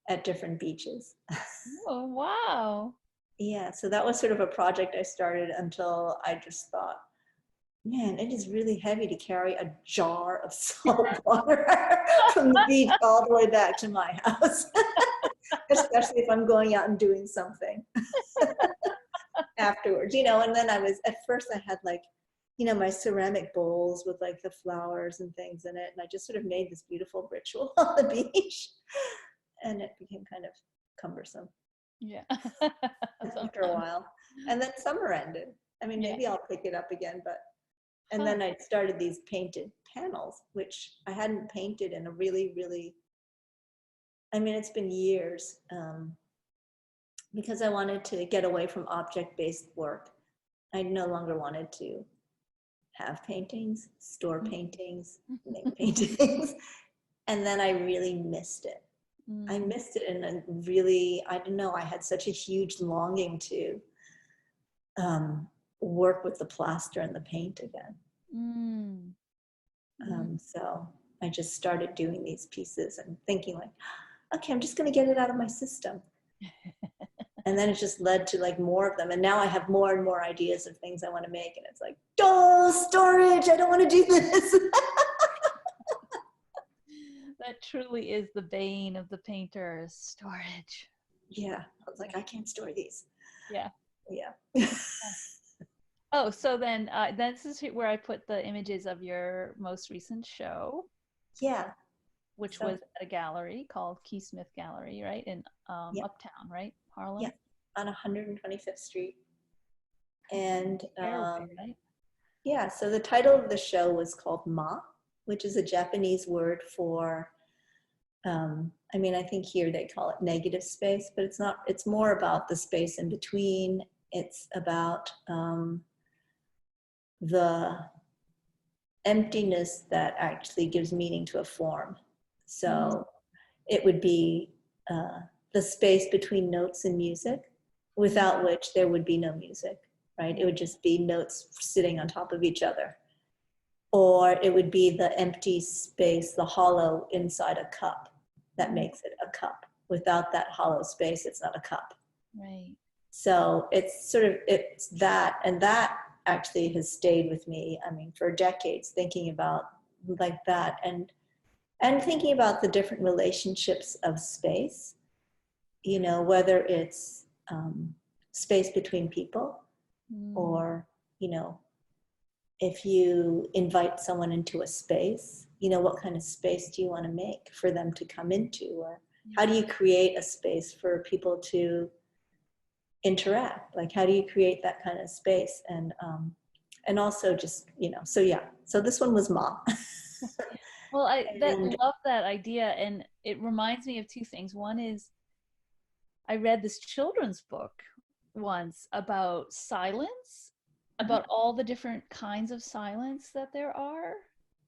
at different beaches. Oh, wow. Yeah, so that was sort of a project I started until I just thought, man, it is really heavy to carry a jar of salt water from the beach all the way back to my house, especially if I'm going out and doing something afterwards, and then at first I had like, my ceramic bowls with like the flowers and things in it. And I just sort of made this beautiful ritual on the beach, and it became kind of cumbersome Yeah. after a while. And then summer ended. I mean, Yeah. maybe I'll pick it up again, and Huh. then I started these painted panels, which I hadn't painted in a really, really, I mean, it's been years, because I wanted to get away from object-based work. I no longer wanted to have paintings, store paintings, make paintings. And then I really missed it. I Mm. missed it, and really, I don't know, I had such a huge longing to work with the plaster and the paint again. Mm. Mm. So I just started doing these pieces and thinking like, okay, I'm just going to get it out of my system. And then it just led to like more of them. And now I have more and more ideas of things I want to make. And it's like, oh, storage, I don't want to do this. That truly is the bane of the painter, is storage. Yeah, I was like, I can't store these. Yeah. Yeah. Oh, so then this is where I put the images of your most recent show, Yeah. which So, was at a gallery called Key Smith Gallery, right? In yeah, Uptown, right? yeah, Harlem? on 125th Street. And Fairway, right? yeah, so the title of the show was called Ma, which is a Japanese word for, I mean, I think here they call it negative space, but it's not, it's more about the space in between. It's about the emptiness that actually gives meaning to a form. Mm. So it would be, the space between notes and music, without which there would be no music, right? It would just be notes sitting on top of each other. Or it would be the empty space, the hollow inside a cup that makes it a cup. Without that hollow space, it's not a cup. Right. So it's sort of, it's that, and that actually has stayed with me, I mean, for decades, thinking about like that, and thinking about the different relationships of space, you know, whether it's space between people, or, you know, if you invite someone into a space, you know, what kind of space do you want to make for them to come into? Or how do you create a space for people to interact? Like, how do you create that kind of space? And also just, you know, so yeah, so this one was Ma. Well, I love that idea, and it reminds me of two things. One is I read this children's book once about silence, about all the different kinds of silence that there are,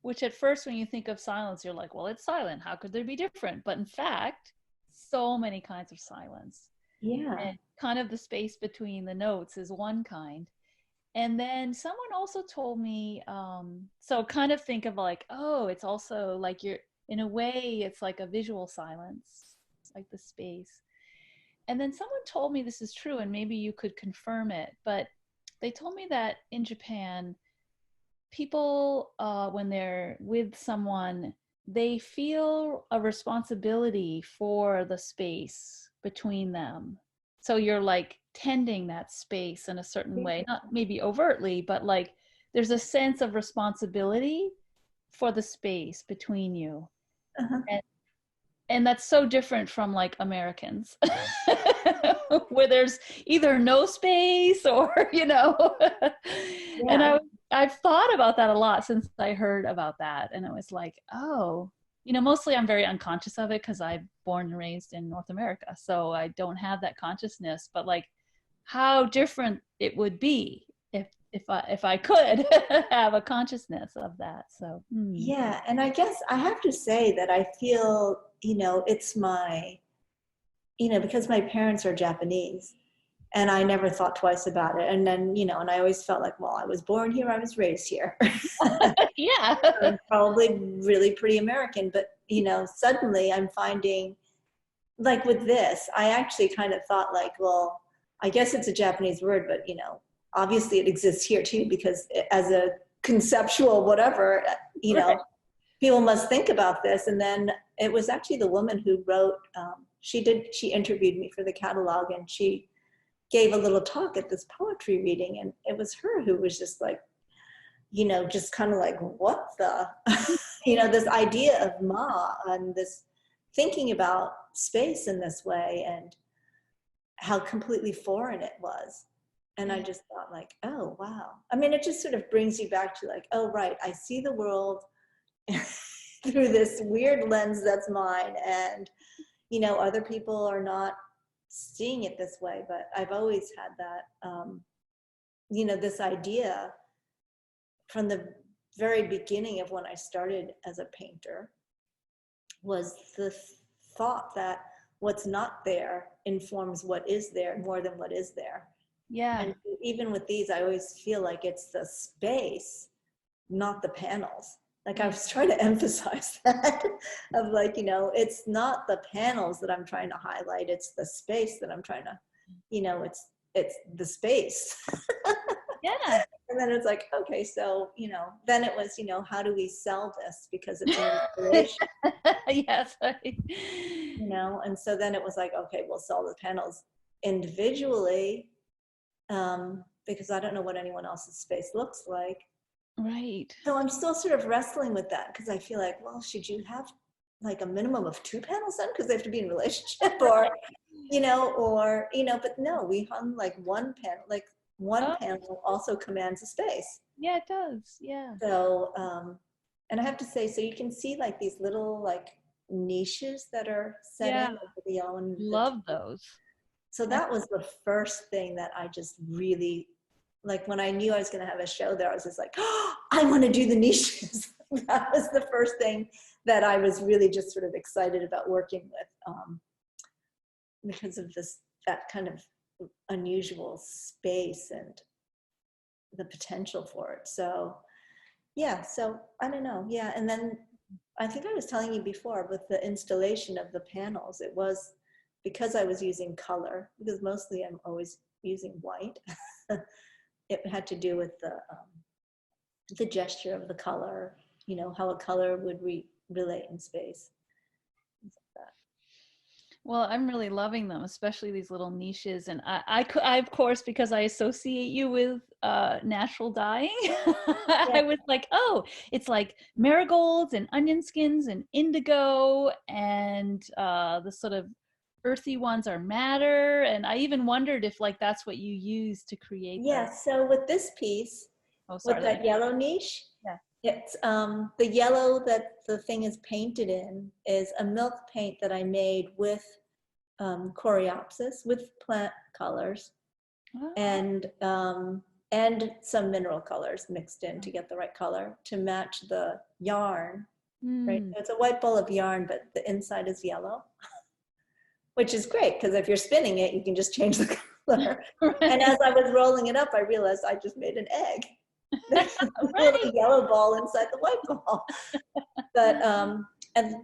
which at first when you think of silence, you're like, well, it's silent. How could there be different? But in fact, so many kinds of silence. Yeah. And kind of the space between the notes is one kind. And then someone also told me, so kind of think of like, oh, it's also like you're, in a way, it's like a visual silence, like the space. And then someone told me this is true, and maybe you could confirm it, but they told me that in Japan, people, when they're with someone, they feel a responsibility for the space between them. So you're like tending that space in a certain way, not maybe overtly, but like there's a sense of responsibility for the space between you. Uh-huh. And that's so different from like Americans where there's either no space or, you know, and I've thought about that a lot since I heard about that. And it was like, oh, you know, mostly I'm very unconscious of it because I'm born and raised in North America. So I don't have that consciousness, but like how different it would be if I could have a consciousness of that. So yeah, and I guess I have to say that I feel, you know, it's my, you know, because my parents are Japanese, and I never thought twice about it. And then, you know, and I always felt like, well, I was born here, I was raised here. Yeah. I'm probably really pretty American, but, you know, suddenly I'm finding, like with this, I actually kind of thought like, well, I guess it's a Japanese word, but, you know, obviously it exists here too, because as a conceptual whatever, you know, people must think about this. And then it was actually the woman who wrote, she interviewed me for the catalog, and she gave a little talk at this poetry reading, and it was her who was just like, you know, just kind of like, what the, you know, this idea of Ma, and this thinking about space in this way, and how completely foreign it was. And I just thought like, oh, wow. I mean, it just sort of brings you back to like, oh, right, I see the world through this weird lens that's mine. And, you know, other people are not seeing it this way, but I've always had that, you know, this idea from the very beginning of when I started as a painter, was the thought that what's not there informs what is there more than what is there. Yeah. And even with these, I always feel like it's the space, not the panels. Like I was trying to emphasize that of like, you know, it's not the panels that I'm trying to highlight, it's the space that I'm trying to, you know, it's the space. Yeah. And then it's like, okay, so, you know, then it was, you know, how do we sell this? Because it's an installation. Yes. You know, and so then it was like, okay, we'll sell the panels individually, because I don't know what anyone else's space looks like. Right. So I'm still sort of wrestling with that, because I feel like, well, should you have like a minimum of 2 panels then, because they have to be in relationship, or, you know, but no, we hung like one panel, like one panel also commands a space. Yeah, it does. Yeah. So, and I have to say, so you can see like these little like niches that are set in over the yellow and love those. So that was the first thing that I just really, like when I knew I was going to have a show there, I was just like, oh, I want to do the niches. That was the first thing that I was really just sort of excited about working because of that kind of unusual space and the potential for it. So yeah, so I don't know. Yeah, and then I think I was telling you before with the installation of the panels, it was because I was using color, because mostly I'm always using white. It had to do with the gesture of the color, you know, how a color would relate in space. Well, I'm really loving them, especially these little niches. And I of course, because I associate you with natural dyeing, Yeah. I was like, oh, it's like marigolds and onion skins and indigo, and the sort of earthy ones are madder. And I even wondered if like that's what you use to create the. Yeah, so with this piece, Oh, with sorry. that yellow niche, Yeah. it's the yellow that the thing is painted in is a milk paint that I made with coreopsis, with plant colors, Oh. And some mineral colors mixed in to get the right color to match the yarn. Right, Mm. so it's a white ball of yarn, but the inside is yellow, which is great because if you're spinning it, you can just change the color. And as I was rolling it up, I realized I just made an egg. There's a little yellow ball inside the white ball. But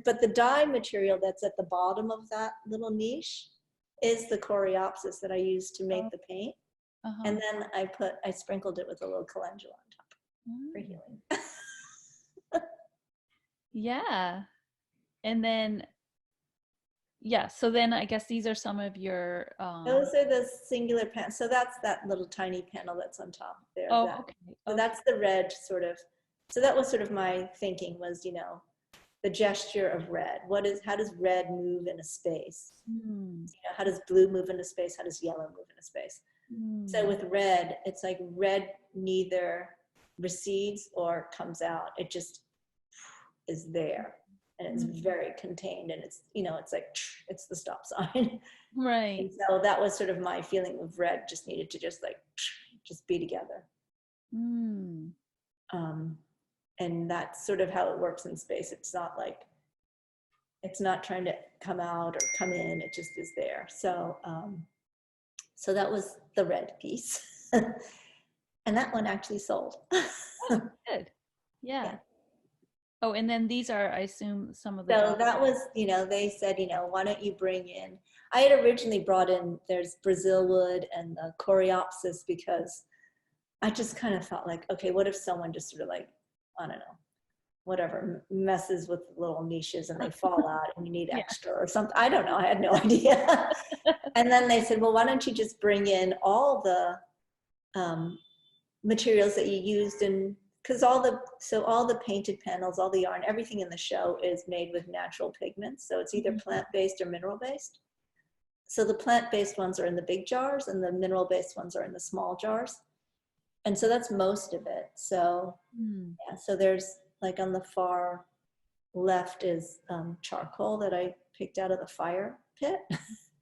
but the dye material that's at the bottom of that little niche is the coreopsis that I used to make the paint. Uh-huh. And then I sprinkled it with a little calendula on top for healing. Yeah. And then, yeah, so then I guess these are some of your Those are the singular panels. So that's that little tiny panel that's on top there. oh, that. okay. So Okay. that's the red sort of. So that was sort of my thinking was, you know, the gesture of red. How does red move in a space? Hmm. You know, how does blue move into space? How does yellow move into space? So with red, it's like red neither recedes or comes out. It just is there. And it's very contained, and it's, you know, it's like it's the stop sign. Right. And so that was sort of my feeling of red just needed to just like just be together. Mm. And that's sort of how it works in space. It's not like it's not trying to come out or come in. It just is there. So so that was the red piece, and that one actually sold. Oh, good. Yeah. Yeah. Oh, and then these are, I assume, some of the So dogs. that was, you know, they said, you know, why don't you bring in, I had originally brought in, there's Brazil wood and the coreopsis because I just kind of thought like, okay, what if someone just sort of like, I don't know, whatever, messes with little niches and they fall out and you need Yeah. extra or something. I don't know. I had no idea. And then they said, well, why don't you just bring in all the materials that you used in, because all the painted panels, all the yarn, everything in the show is made with natural pigments. So it's either plant-based or mineral-based. So the plant-based ones are in the big jars and the mineral-based ones are in the small jars. And so that's most of it. So yeah, so there's like on the far left is charcoal that I picked out of the fire pit.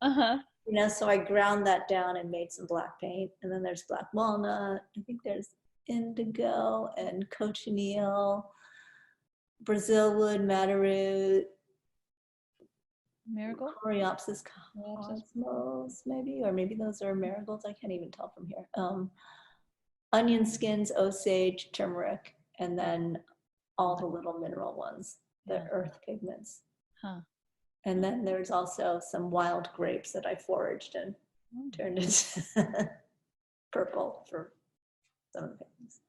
Uh-huh. You know, so I ground that down and made some black paint. And then there's black walnut. I think there's indigo and cochineal, Brazil wood, madder root, Marigold? coreopsis cosmos, maybe, or maybe those are marigolds. I can't even tell from here. Onion skins, osage, turmeric, and then all the little mineral ones, the earth pigments. Huh. And then there's also some wild grapes that I foraged and turned into purple for some of the pigments.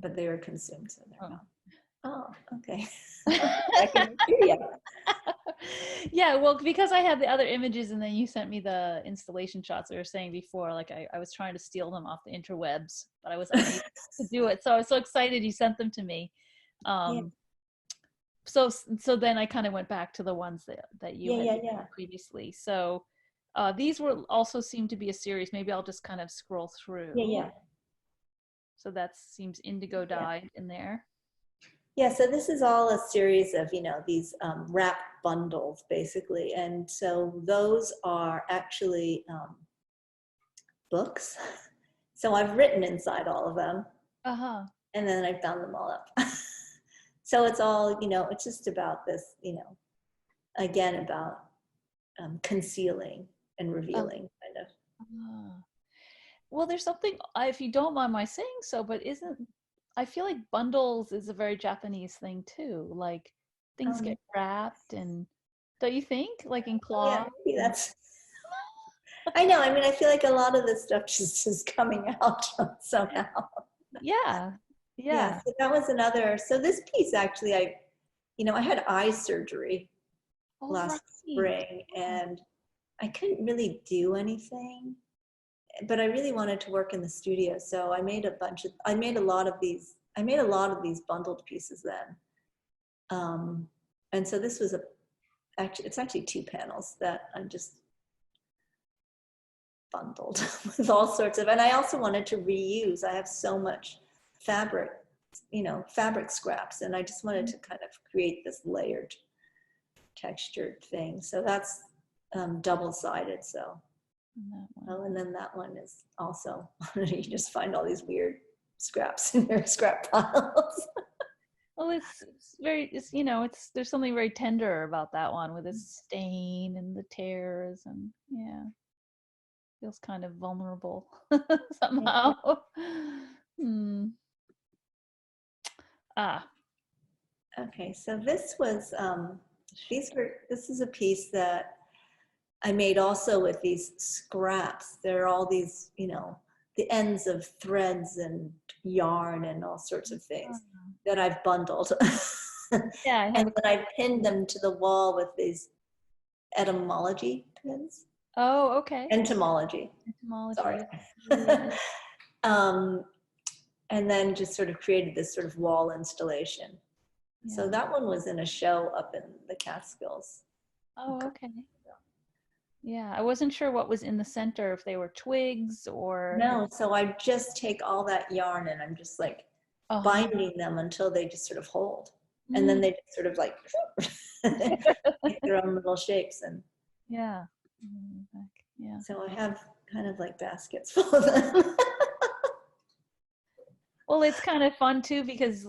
But they were consumed, so they're not. Oh, okay. I can hear you. Yeah, well, because I had the other images and then you sent me the installation shots we were saying before, like I was trying to steal them off the interwebs, but I was unable to do it. So I was so excited you sent them to me. So then I kind of went back to the ones that you had previously. So these will also seem to be a series. Maybe I'll just kind of scroll through. Yeah. So that seems indigo dyed in there. Yeah, so this is all a series of, you know, these wrap bundles, basically. And so those are actually books. So I've written inside all of them. Uh-huh. And then I bound them all up. So it's all, you know, it's just about this, you know, again, about concealing and Oh, revealing kind of. ah. Well, there's something, if you don't mind my saying so, but I feel like bundles is a very Japanese thing too. Like things Um, get wrapped and, don't you think? Like in yeah, cloth maybe and, that's, I know. I mean, I feel like a lot of this stuff just is coming out somehow. yeah, Yeah, yeah. so that was another. So this piece actually, I had eye surgery All right. last spring Yeah. and I couldn't really do anything, but I really wanted to work in the studio. So I made a lot of these bundled pieces then. Um, and so this was it's actually 2 panels that I'm just bundled with all sorts of, and I also wanted to reuse. I have so much fabric, fabric scraps, and I just wanted to kind of create this layered, textured thing. So that's double-sided. So, And that one. oh, and then that one is also, you just find all these weird scraps in your scrap piles. Well, there's something very tender about that one with the stain and the tears and yeah, feels kind of vulnerable somehow. Hmm. Ah, Okay, so this is a piece that I made also with these scraps. There are all these, the ends of threads and yarn and all sorts of things that I've bundled. yeah, I And have a. then I pinned them to the wall with these etymology pins. Oh, okay. Entomology, sorry. Entomology. Yeah. um, and then just sort of created this sort of wall installation. So Yeah. that one was in a show up in the Catskills. Oh, okay. Yeah, I wasn't sure what was in the center, if they were twigs or if. No, so I just take all that yarn and I'm just like Uh-huh. binding them until they just sort of hold. And then Mm. they just sort of like make their own little shapes. And Yeah. Back. Yeah. so I have kind of like baskets full of them. Well, it's kind of fun too because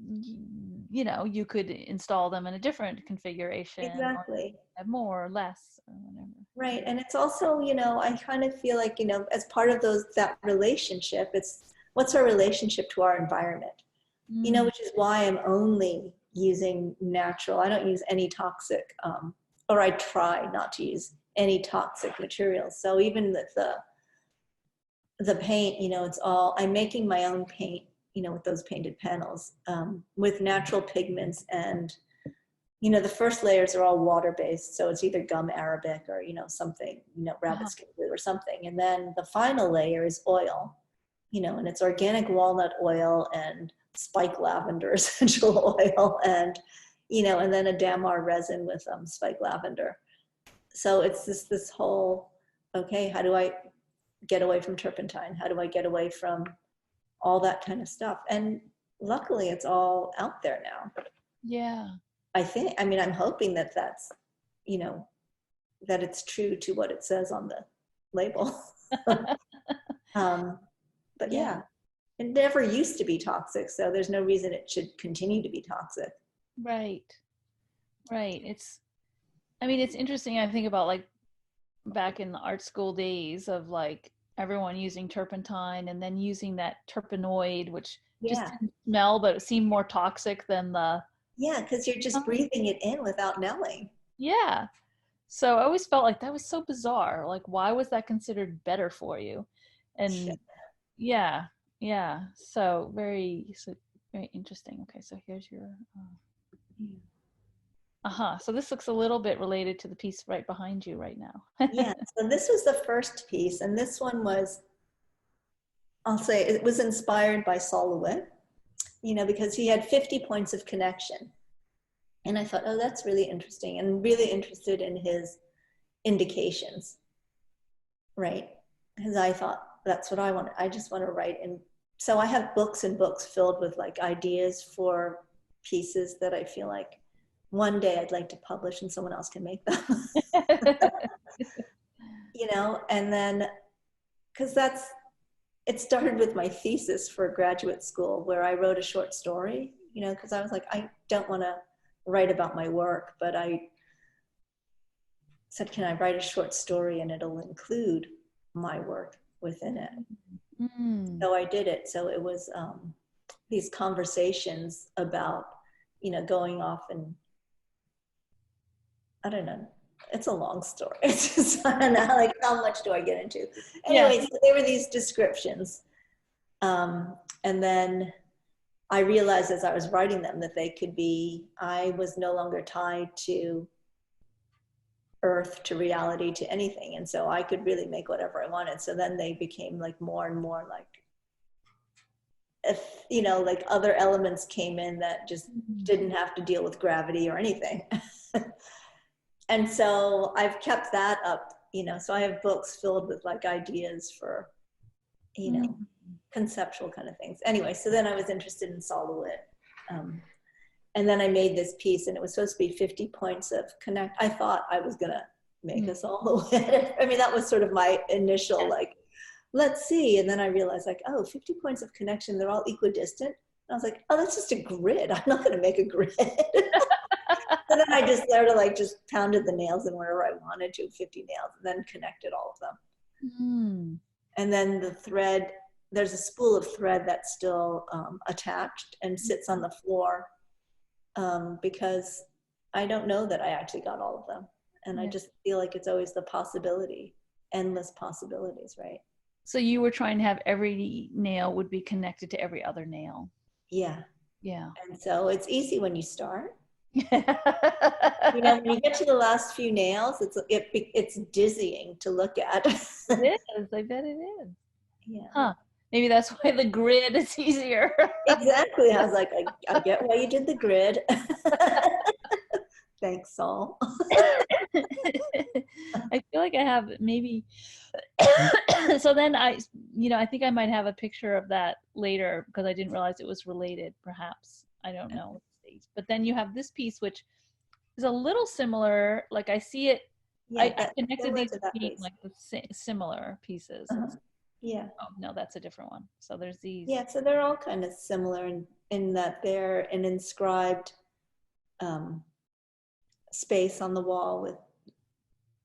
you could install them in a different configuration or Exactly. have more or less or whatever. Right. And it's also, I kind of feel like, as part of that relationship, it's what's our relationship to our environment? Mm. Which is why I'm only using natural. I don't use any toxic, or I try not to use any toxic materials. So even with the paint, I'm making my own paint, with those painted panels, with natural pigments. And, the first layers are all water-based. So it's either gum arabic or, something, rabbit Uh-huh. skin glue or something. And then the final layer is oil, and it's organic walnut oil and spike lavender essential oil and, and then a damar resin with spike lavender. So it's this whole, okay, how do I get away from turpentine? How do I get away from all that kind of stuff? And luckily it's all out there now. Yeah. I mean, I'm hoping that that's, you know, that it's true to what it says on the label. um, but Yeah. yeah, it never used to be toxic, so there's no reason it should continue to be toxic. Right. Right. It's interesting. I think about like back in the art school days of like everyone using turpentine and then using that terpenoid, which just Yeah, didn't smell, but it seemed more toxic than the. yeah, because you're just breathing it in without knowing. Yeah. So I always felt like that was so bizarre. Like, why was that considered better for you? And yeah, yeah. So very interesting. Okay, so here's your. Uh-huh. So this looks a little bit related to the piece right behind you right now. Yeah, so this was the first piece, and this one was, I'll say, it was inspired by Sol LeWitt, because he had 50 points of connection. And I thought, oh, that's really interesting, and really interested in his indications, right? Because I thought, that's what I want. I just want to write. And so I have books and books filled with like ideas for pieces that I feel like one day I'd like to publish and someone else can make them. And then, because it started with my thesis for graduate school where I wrote a short story, because I was like, I don't want to write about my work, but said, can I write a short story and it'll include my work within it? Mm. So I did it. So it was these conversations about, going off and, I don't know, it's a long story. It's just, I don't know, like, how much do I get into? Yeah. Anyway, so there were these descriptions. And then I realized as I was writing them that they could be, I was no longer tied to earth, to reality, to anything. And so I could really make whatever I wanted. So then they became like more and more like, if, like other elements came in that just didn't have to deal with gravity or anything. And so I've kept that up, so I have books filled with like ideas for, conceptual kind of things. Anyway, so then I was interested in silhouette. And then I made this piece, and it was supposed to be 50 points of connect. I thought I was going to make a silhouette. I mean, that was sort of my initial, like, let's see. And then I realized, like, 50 points of connection, they're all equidistant. And I was like, oh, that's just a grid. I'm not going to make a grid. And then I just sort of like just pounded the nails in wherever I wanted to, 50 nails, and then connected all of them. And then the thread, there's a spool of thread that's still attached and sits on the floor because I don't know that I actually got all of them. And I just feel like it's always the possibility, endless possibilities, right? So you were trying to have every nail would be connected to every other nail. Yeah. Yeah. And so it's easy when you start. When you get to the last few nails, it's dizzying to look at. It is. I bet it is. Yeah. Huh. Maybe that's why the grid is easier. Exactly. I was like, I get why you did the grid. Thanks, Saul. I feel like I have maybe. So then I think I might have a picture of that later because I didn't realize it was related. Perhaps I don't know. But then you have this piece, which is a little similar. Like I see it. Yeah, I connected these to being piece. like the similar pieces. Yeah. Oh no, that's a different one. So there's these. Yeah, so they're all kind of similar in that they're an inscribed space on the wall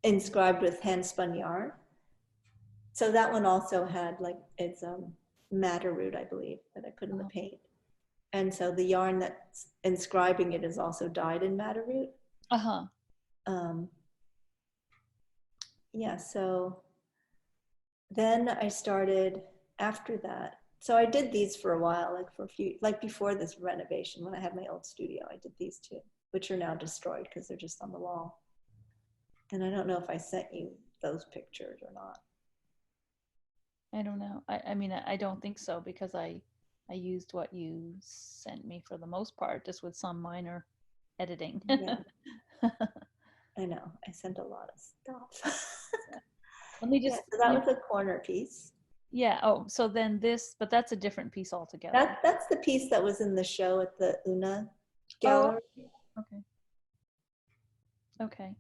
inscribed with hand spun yarn. So that one also had like it's madder root, I believe, that I put in the paint. And so the yarn that's inscribing it is also dyed in madder root. Yeah, so then I started after that. So I did these for a while, like for a few, like before this renovation, when I had my old studio, I did these too, which are now destroyed because they're just on the wall. And I don't know if I sent you those pictures or not. I don't know. I mean, I don't think so because I used what you sent me for the most part, just with some minor editing. Yeah. I know. I sent a lot of stuff. Let me just. So that was a corner piece. Yeah. Oh, so then this, but that's a different piece altogether. That's the piece that was in the show at the Una Gallery. Oh, okay. Okay.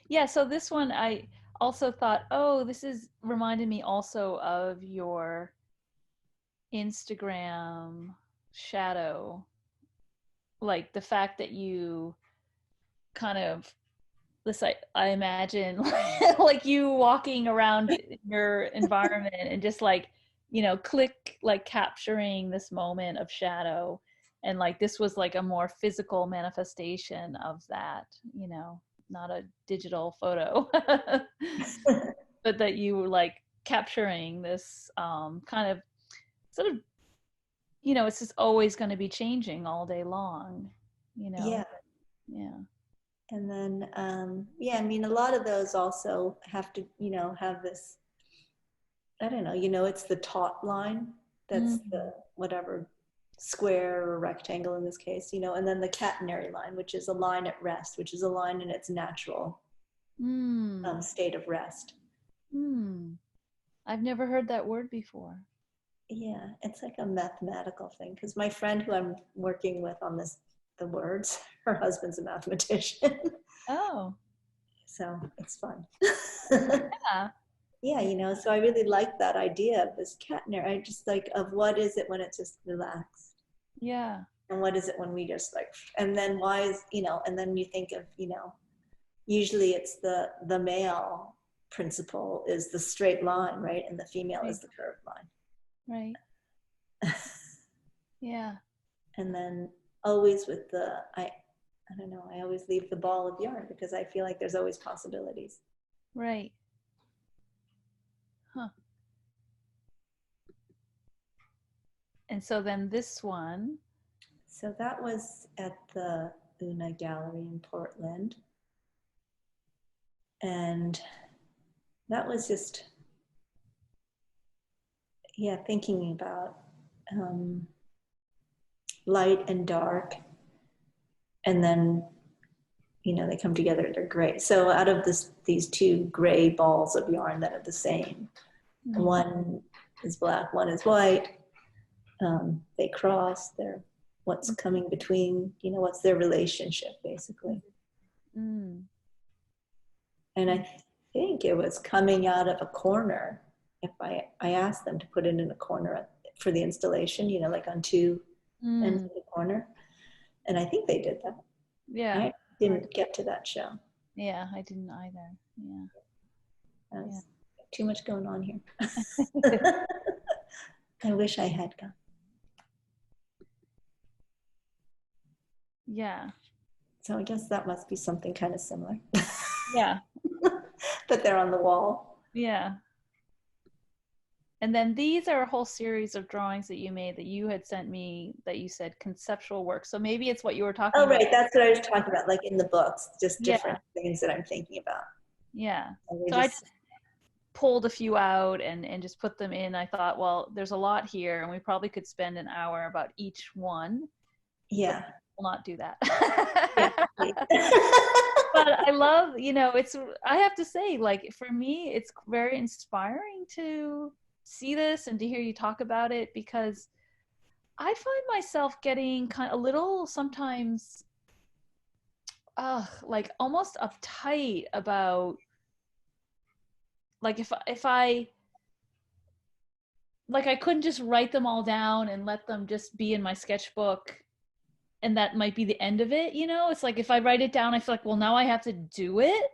Yeah. So this one, I also thought, oh, this is reminded me also of your Instagram shadow, like the fact that you kind of this I imagine like you walking around your environment and just like click like capturing this moment of shadow, and like this was like a more physical manifestation of that, not a digital photo. But that you were like capturing this kind of sort of it's just always going to be changing all day long. Yeah. And then, I mean, a lot of those also have to, have this, I don't know, it's the taut line. That's the whatever square or rectangle in this case, and then the catenary line, which is a line at rest, which is a line in its natural state of rest. I've never heard that word before. Yeah, it's like a mathematical thing because my friend who I'm working with on the words, her husband's a mathematician. Oh. So it's fun. Yeah. Yeah, so I really like that idea of this catenary. I just like of what is it when it's just relaxed? Yeah. And what is it when we just like, and then why is, and then you think of, usually it's the male principle is the straight line, right? And the female Right. is the curved line. Right. Yeah. And then always with I don't know, I always leave the ball of yarn because I feel like there's always possibilities. Right. Huh. And so then this one. So that was at the Una Gallery in Portland. And that was just, yeah, thinking about light and dark. And then, you know, they come together, they're gray. So out of these two gray balls of yarn that are the same, Mm-hmm. one is black, one is white. They cross, they're what's coming between, you know, what's their relationship basically. Mm. And I think it was coming out of a corner. If I asked them to put it in a corner for the installation, you know, like on two ends of the corner. And I think they did that. Yeah. I didn't get to that show. Yeah, I didn't either. Yeah. There's too much going on here. I wish I had gone. Yeah. So I guess that must be something kind of similar. Yeah. But they're on the wall. Yeah. And then these are a whole series of drawings that you made that you had sent me that you said conceptual work. So maybe it's what you were talking about. Oh, right. That's what I was talking about, like in the books, just Yeah. different things that I'm thinking about. Yeah. So I just pulled a few out and just put them in. I thought, well, there's a lot here and we probably could spend an hour about each one. Yeah. We'll not do that. Yeah. But I love, you know, I have to say, like, for me, it's very inspiring to see this and to hear you talk about it, because I find myself getting kind of a little sometimes like almost uptight about, like, if I like, I couldn't just write them all down and let them just be in my sketchbook and that might be the end of it, you know? It's like if I write it down, I feel like, well, now I have to do it.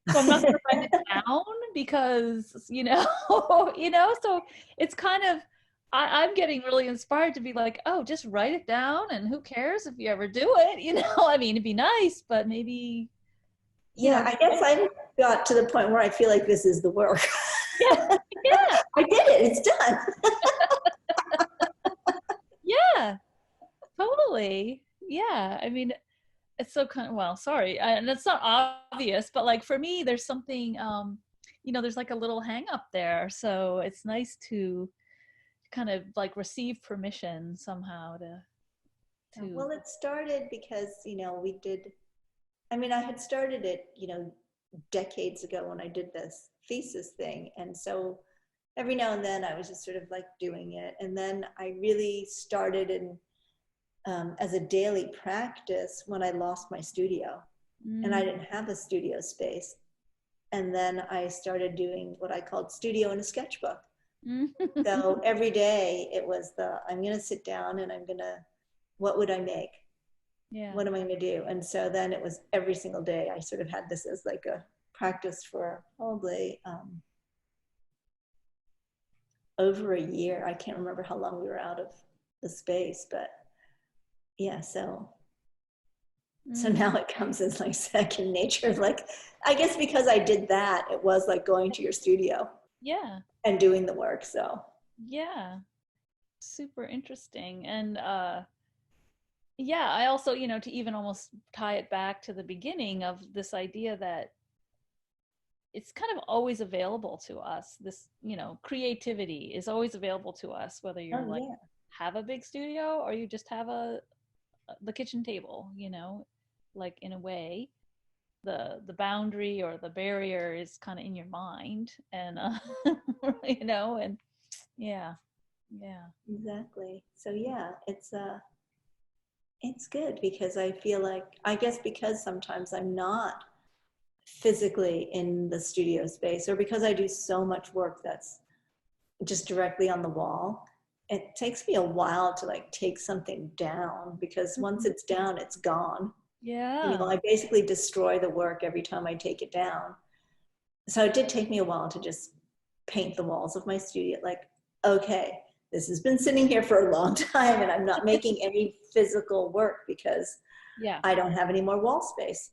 So I'm not going to write it down because, you know, so it's kind of, I'm getting really inspired to be like, oh, just write it down and who cares if you ever do it, you know? I mean, it'd be nice, but maybe, yeah, I guess I got to the point where I feel like this is the work. Yeah. Yeah. I did it. It's done. Yeah, totally. Yeah. I mean, it's so kind of, well, sorry. And it's not obvious, but like for me, there's something, you know, there's like a little hang up there. So it's nice to kind of like receive permission somehow to. Well, it started because, you know, I had started it, you know, decades ago when I did this thesis thing. And so every now and then I was just sort of like doing it. And then I really started as a daily practice when I lost my studio and I didn't have a studio space. And then I started doing what I called studio in a sketchbook. So every day it was I'm going to sit down and what would I make? Yeah. What am I going to do? And so then it was every single day I sort of had this as like a practice for probably over a year. I can't remember how long we were out of the space, but yeah, so now it comes as like second nature. Like, I guess because I did that, it was like going to your studio. Yeah. And doing the work, so. Yeah. Super interesting. And yeah, I also, you know, to even almost tie it back to the beginning of this idea that it's kind of always available to us. This, you know, creativity is always available to us, whether you're have a big studio or you just have the kitchen table, you know, like in a way, the boundary or the barrier is kind of in your mind, and you know, and yeah. Exactly. So yeah, it's good because I feel like, I guess because sometimes I'm not physically in the studio space, or because I do so much work that's just directly on the wall, it takes me a while to like take something down, because once it's down, it's gone. You know, Yeah. I basically destroy the work every time I take it down. So it did take me a while to just paint the walls of my studio. Like, okay, this has been sitting here for a long time and I'm not making any physical work because Yeah. I don't have any more wall space.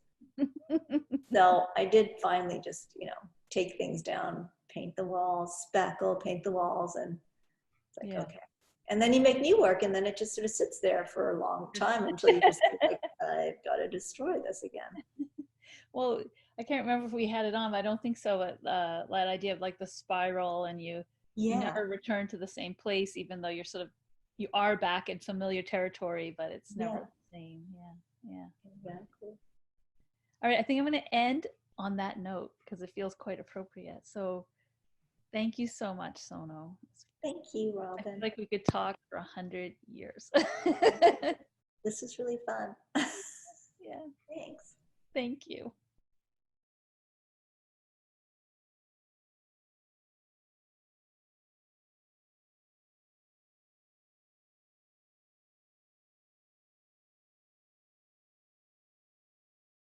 So I did finally just, you know, take things down, paint the walls, spackle, paint the walls, and it's like, Yeah. okay. And then you make new work and then it just sort of sits there for a long time until you just like, I've got to destroy this again. Well, I can't remember if we had it on, but I don't think so. But that idea of like the spiral, and you Yeah, never return to the same place, even though you are back in familiar territory, but it's never yeah, the same. Yeah, yeah. exactly. All right, I think I'm going to end on that note because it feels quite appropriate. So thank you so much, Sono. Thank you, I feel Robin. like we could talk for 100 years. This was really fun. Yeah, Thanks. thank you.